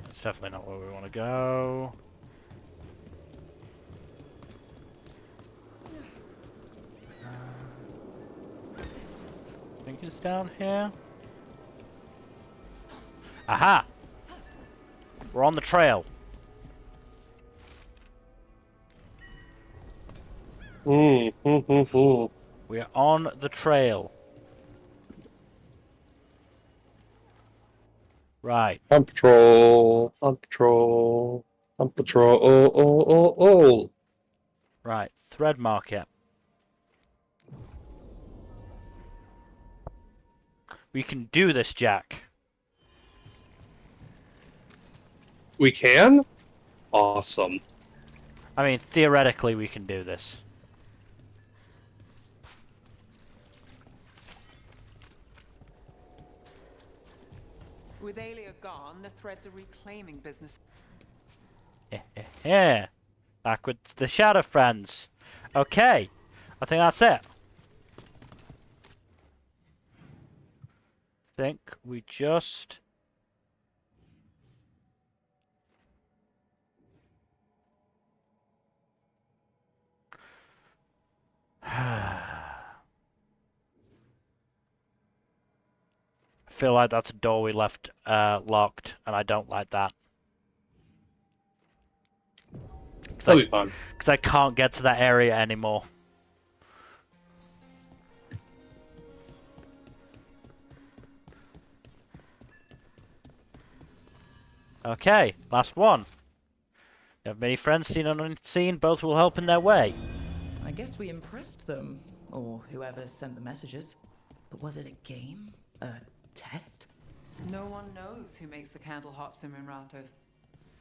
That's definitely not where we want to go. I think it's down here. Aha! We're on the trail. We are on the trail. Right. On patrol. On patrol. On patrol. Right. Thread market. We can do this, Jack. We can? Awesome. I mean, theoretically, we can do this. With Aelia gone, the threads are reclaiming business. Yeah. Back with the Shadow Friends. Okay. I think that's it. Think we just... I feel like that's a door we left locked, and I don't like that. That'll be fun. Because I can't get to that area anymore. Okay, last one. You have many friends, seen and unseen, both will help in their way. I guess we impressed them, or whoever sent the messages. But was it a game? A test? No one knows who makes the candle hops in Minratos.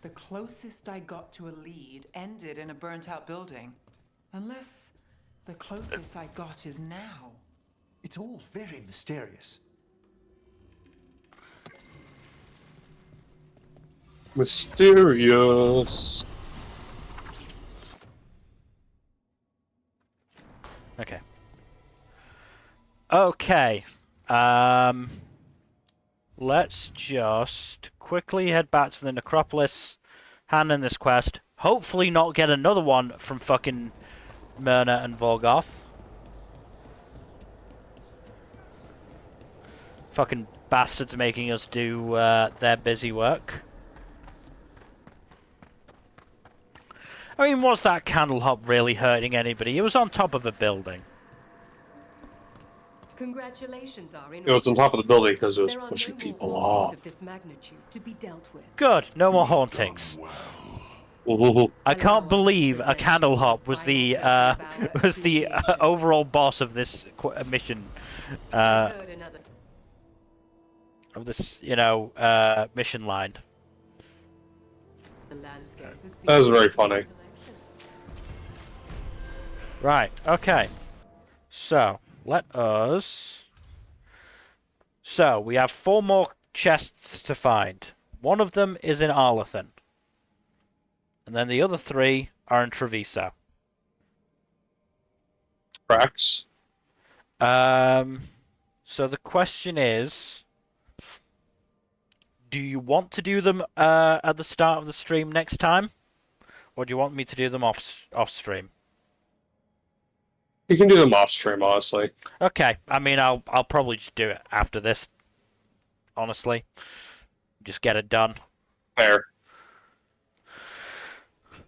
The closest I got to a lead ended in a burnt-out building. Unless the closest I got is now. It's all very mysterious. Mysterious. Okay. Okay. Let's just quickly head back to the necropolis, hand in this quest. Hopefully not get another one from fucking Myrna and Volgoth. Fucking bastards making us do their busy work. I mean, was that candle hop really hurting anybody? It was on top of a building. Congratulations are in It was on top of the building because it was There are pushing no people more hauntings off. of this magnitude to be dealt with. Good, no more hauntings. I can't believe a candle hop was the overall boss of this mission. Of this, you know, mission line. That was very funny. Right, okay. So, let us... So, we have 4 more chests to find. One of them is in Arlathan. And then the other 3 are in Treviso. Cracks. So the question is... Do you want to do them at the start of the stream next time? Or do you want me to do them off stream? You can do them off stream, honestly. Okay, I mean, I'll probably just do it after this. Honestly. Just get it done. Fair.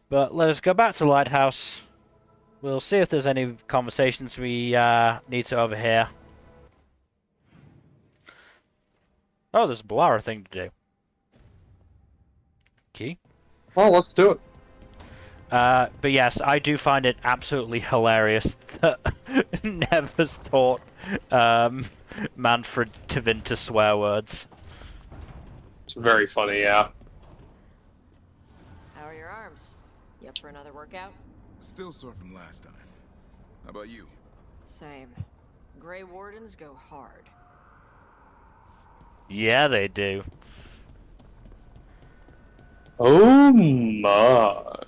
But let us go back to Lighthouse. We'll see if there's any conversations we need to overhear. Oh, there's a Balara thing to do. Key? Well, let's do it. But yes, I do find it absolutely hilarious that Never's taught Manfred Tevin to swear words. It's very funny, yeah. How are your arms? You up for another workout? Still sore from last time. How about you? Same. Grey Wardens go hard. Yeah, they do. Oh my.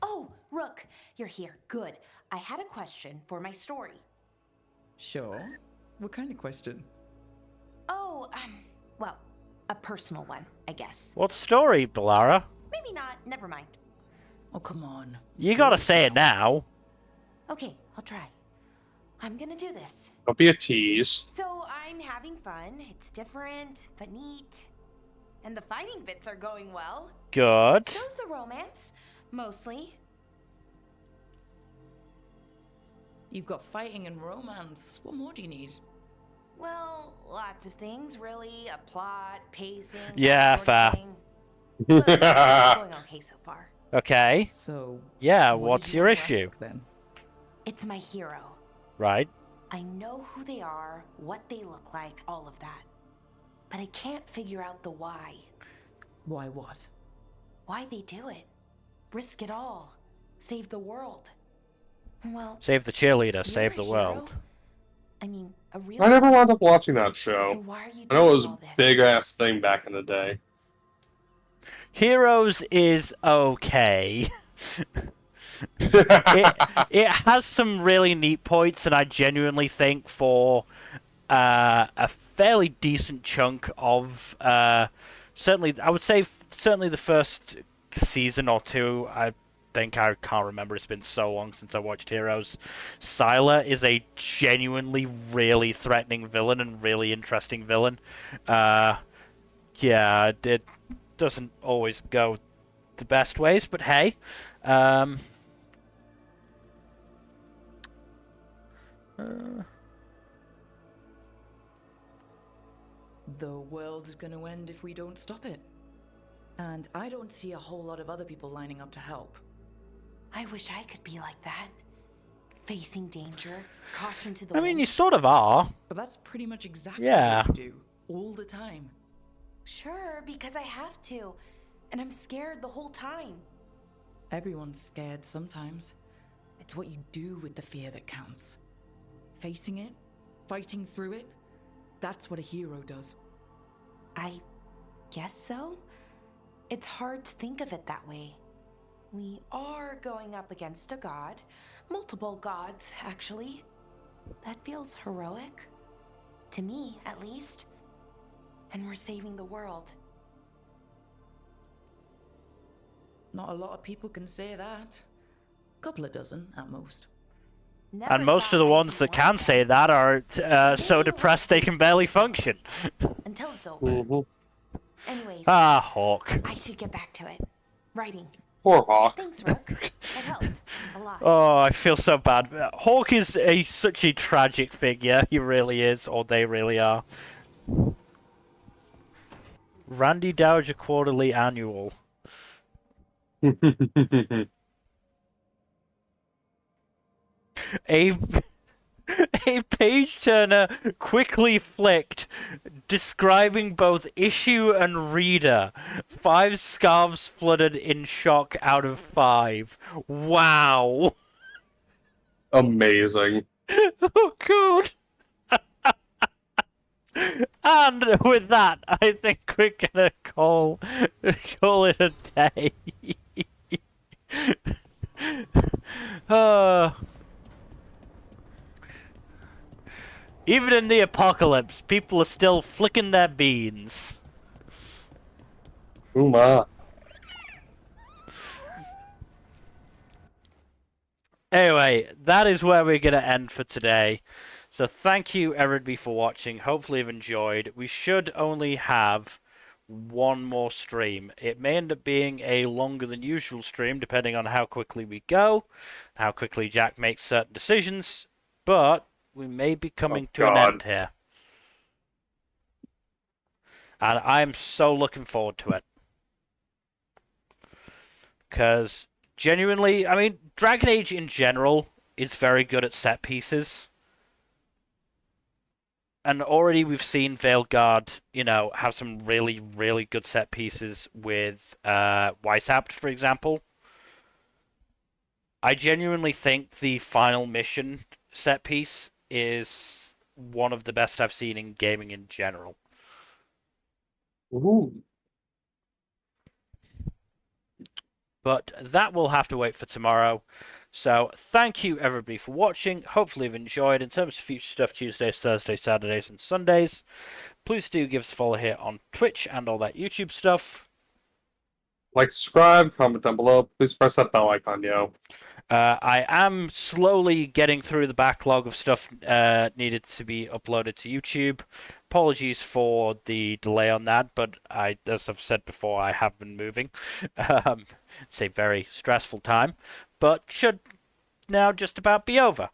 Oh, Rook, you're here. Good. I had a question for my story. Sure. What kind of question? Oh, well, a personal one, I guess. What story, Balara? Maybe not. Never mind. Oh, come on. You gotta say it now. Okay, I'll try. I'm gonna do this. Don't be a tease. So I'm having fun. It's different, but neat. And the fighting bits are going well. Good. So's the romance. Mostly. You've got fighting and romance. What more do you need? Well, lots of things, really. A plot, pacing. Yeah, fair. But it's going okay so far. Okay. So. Yeah, what's your issue? Then? It's my hero. Right. I know who they are, what they look like, all of that. But I can't figure out the why. Why what? Why they do it. Risk it all. Save the world. Well, Save the cheerleader, you're save a the hero. world. I mean, a real I never one. wound up watching that show. So why are you I know it doing was all a this? big ass thing back in the day. Heroes is okay. it has some really neat points, and I genuinely think for a fairly decent chunk of certainly, I would say certainly the first season or two. I can't remember. It's been so long since I watched Heroes. Sylar is a genuinely really threatening villain and really interesting villain. Yeah, it doesn't always go the best ways, but hey. The world is going to end if we don't stop it. And I don't see a whole lot of other people lining up to help. I wish I could be like that. Facing danger, caution to the I mean, wind. you sort of are. But that's pretty much exactly Yeah. what you do. All the time. Sure, because I have to. And I'm scared the whole time. Everyone's scared sometimes. It's what you do with the fear that counts. Facing it, fighting through it, that's what a hero does. I guess so. It's hard to think of it that way. We are going up against a god. Multiple gods, actually. That feels heroic. To me, at least. And we're saving the world. Not a lot of people can say that. A couple of dozen, at most. Never And most of thought the I'd ones be that one can of say them. that are so depressed they can barely function. Until it's over. Mm-hmm. Anyways, Ah, Hawk. I should get back to it. Writing. Poor Hawk. Thanks, Rook. It helped. A lot. Oh, I feel so bad. Hawk is such a tragic figure. He really is, or they really are. Randy Dowager Quarterly Annual. A page turner quickly flicked, describing both issue and reader. 5 scarves fluttered in shock out of 5. Wow. Amazing. Oh god. And with that, I think we're gonna call it a day. Even in the apocalypse, people are still flicking their beans. Ooh, ma. Anyway, that is where we're going to end for today. So thank you, everybody, for watching. Hopefully you've enjoyed. We should only have one more stream. It may end up being a longer than usual stream, depending on how quickly we go, how quickly Jack makes certain decisions, but we may be coming to an end here. And I'm so looking forward to it. Because, genuinely, I mean, Dragon Age in general is very good at set pieces. And already we've seen Veilguard, have some really, really good set pieces with Weishaupt, for example. I genuinely think the final mission set piece is one of the best I've seen in gaming in general. Ooh. But that will have to wait for tomorrow. So thank you everybody for watching. Hopefully you've enjoyed. In terms of future stuff, Tuesdays, Thursdays, Saturdays and Sundays, please do give us a follow here on Twitch and all that YouTube stuff. Like, subscribe, comment down below. Please press that bell icon, yo. I am slowly getting through the backlog of stuff needed to be uploaded to YouTube. Apologies for the delay on that, but as I've said before, I have been moving. It's a very stressful time, but should now just about be over.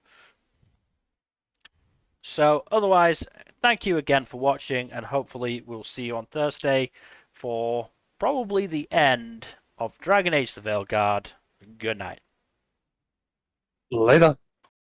So otherwise, thank you again for watching, and hopefully we'll see you on Thursday for probably the end of Dragon Age the Veilguard. Good night. Later.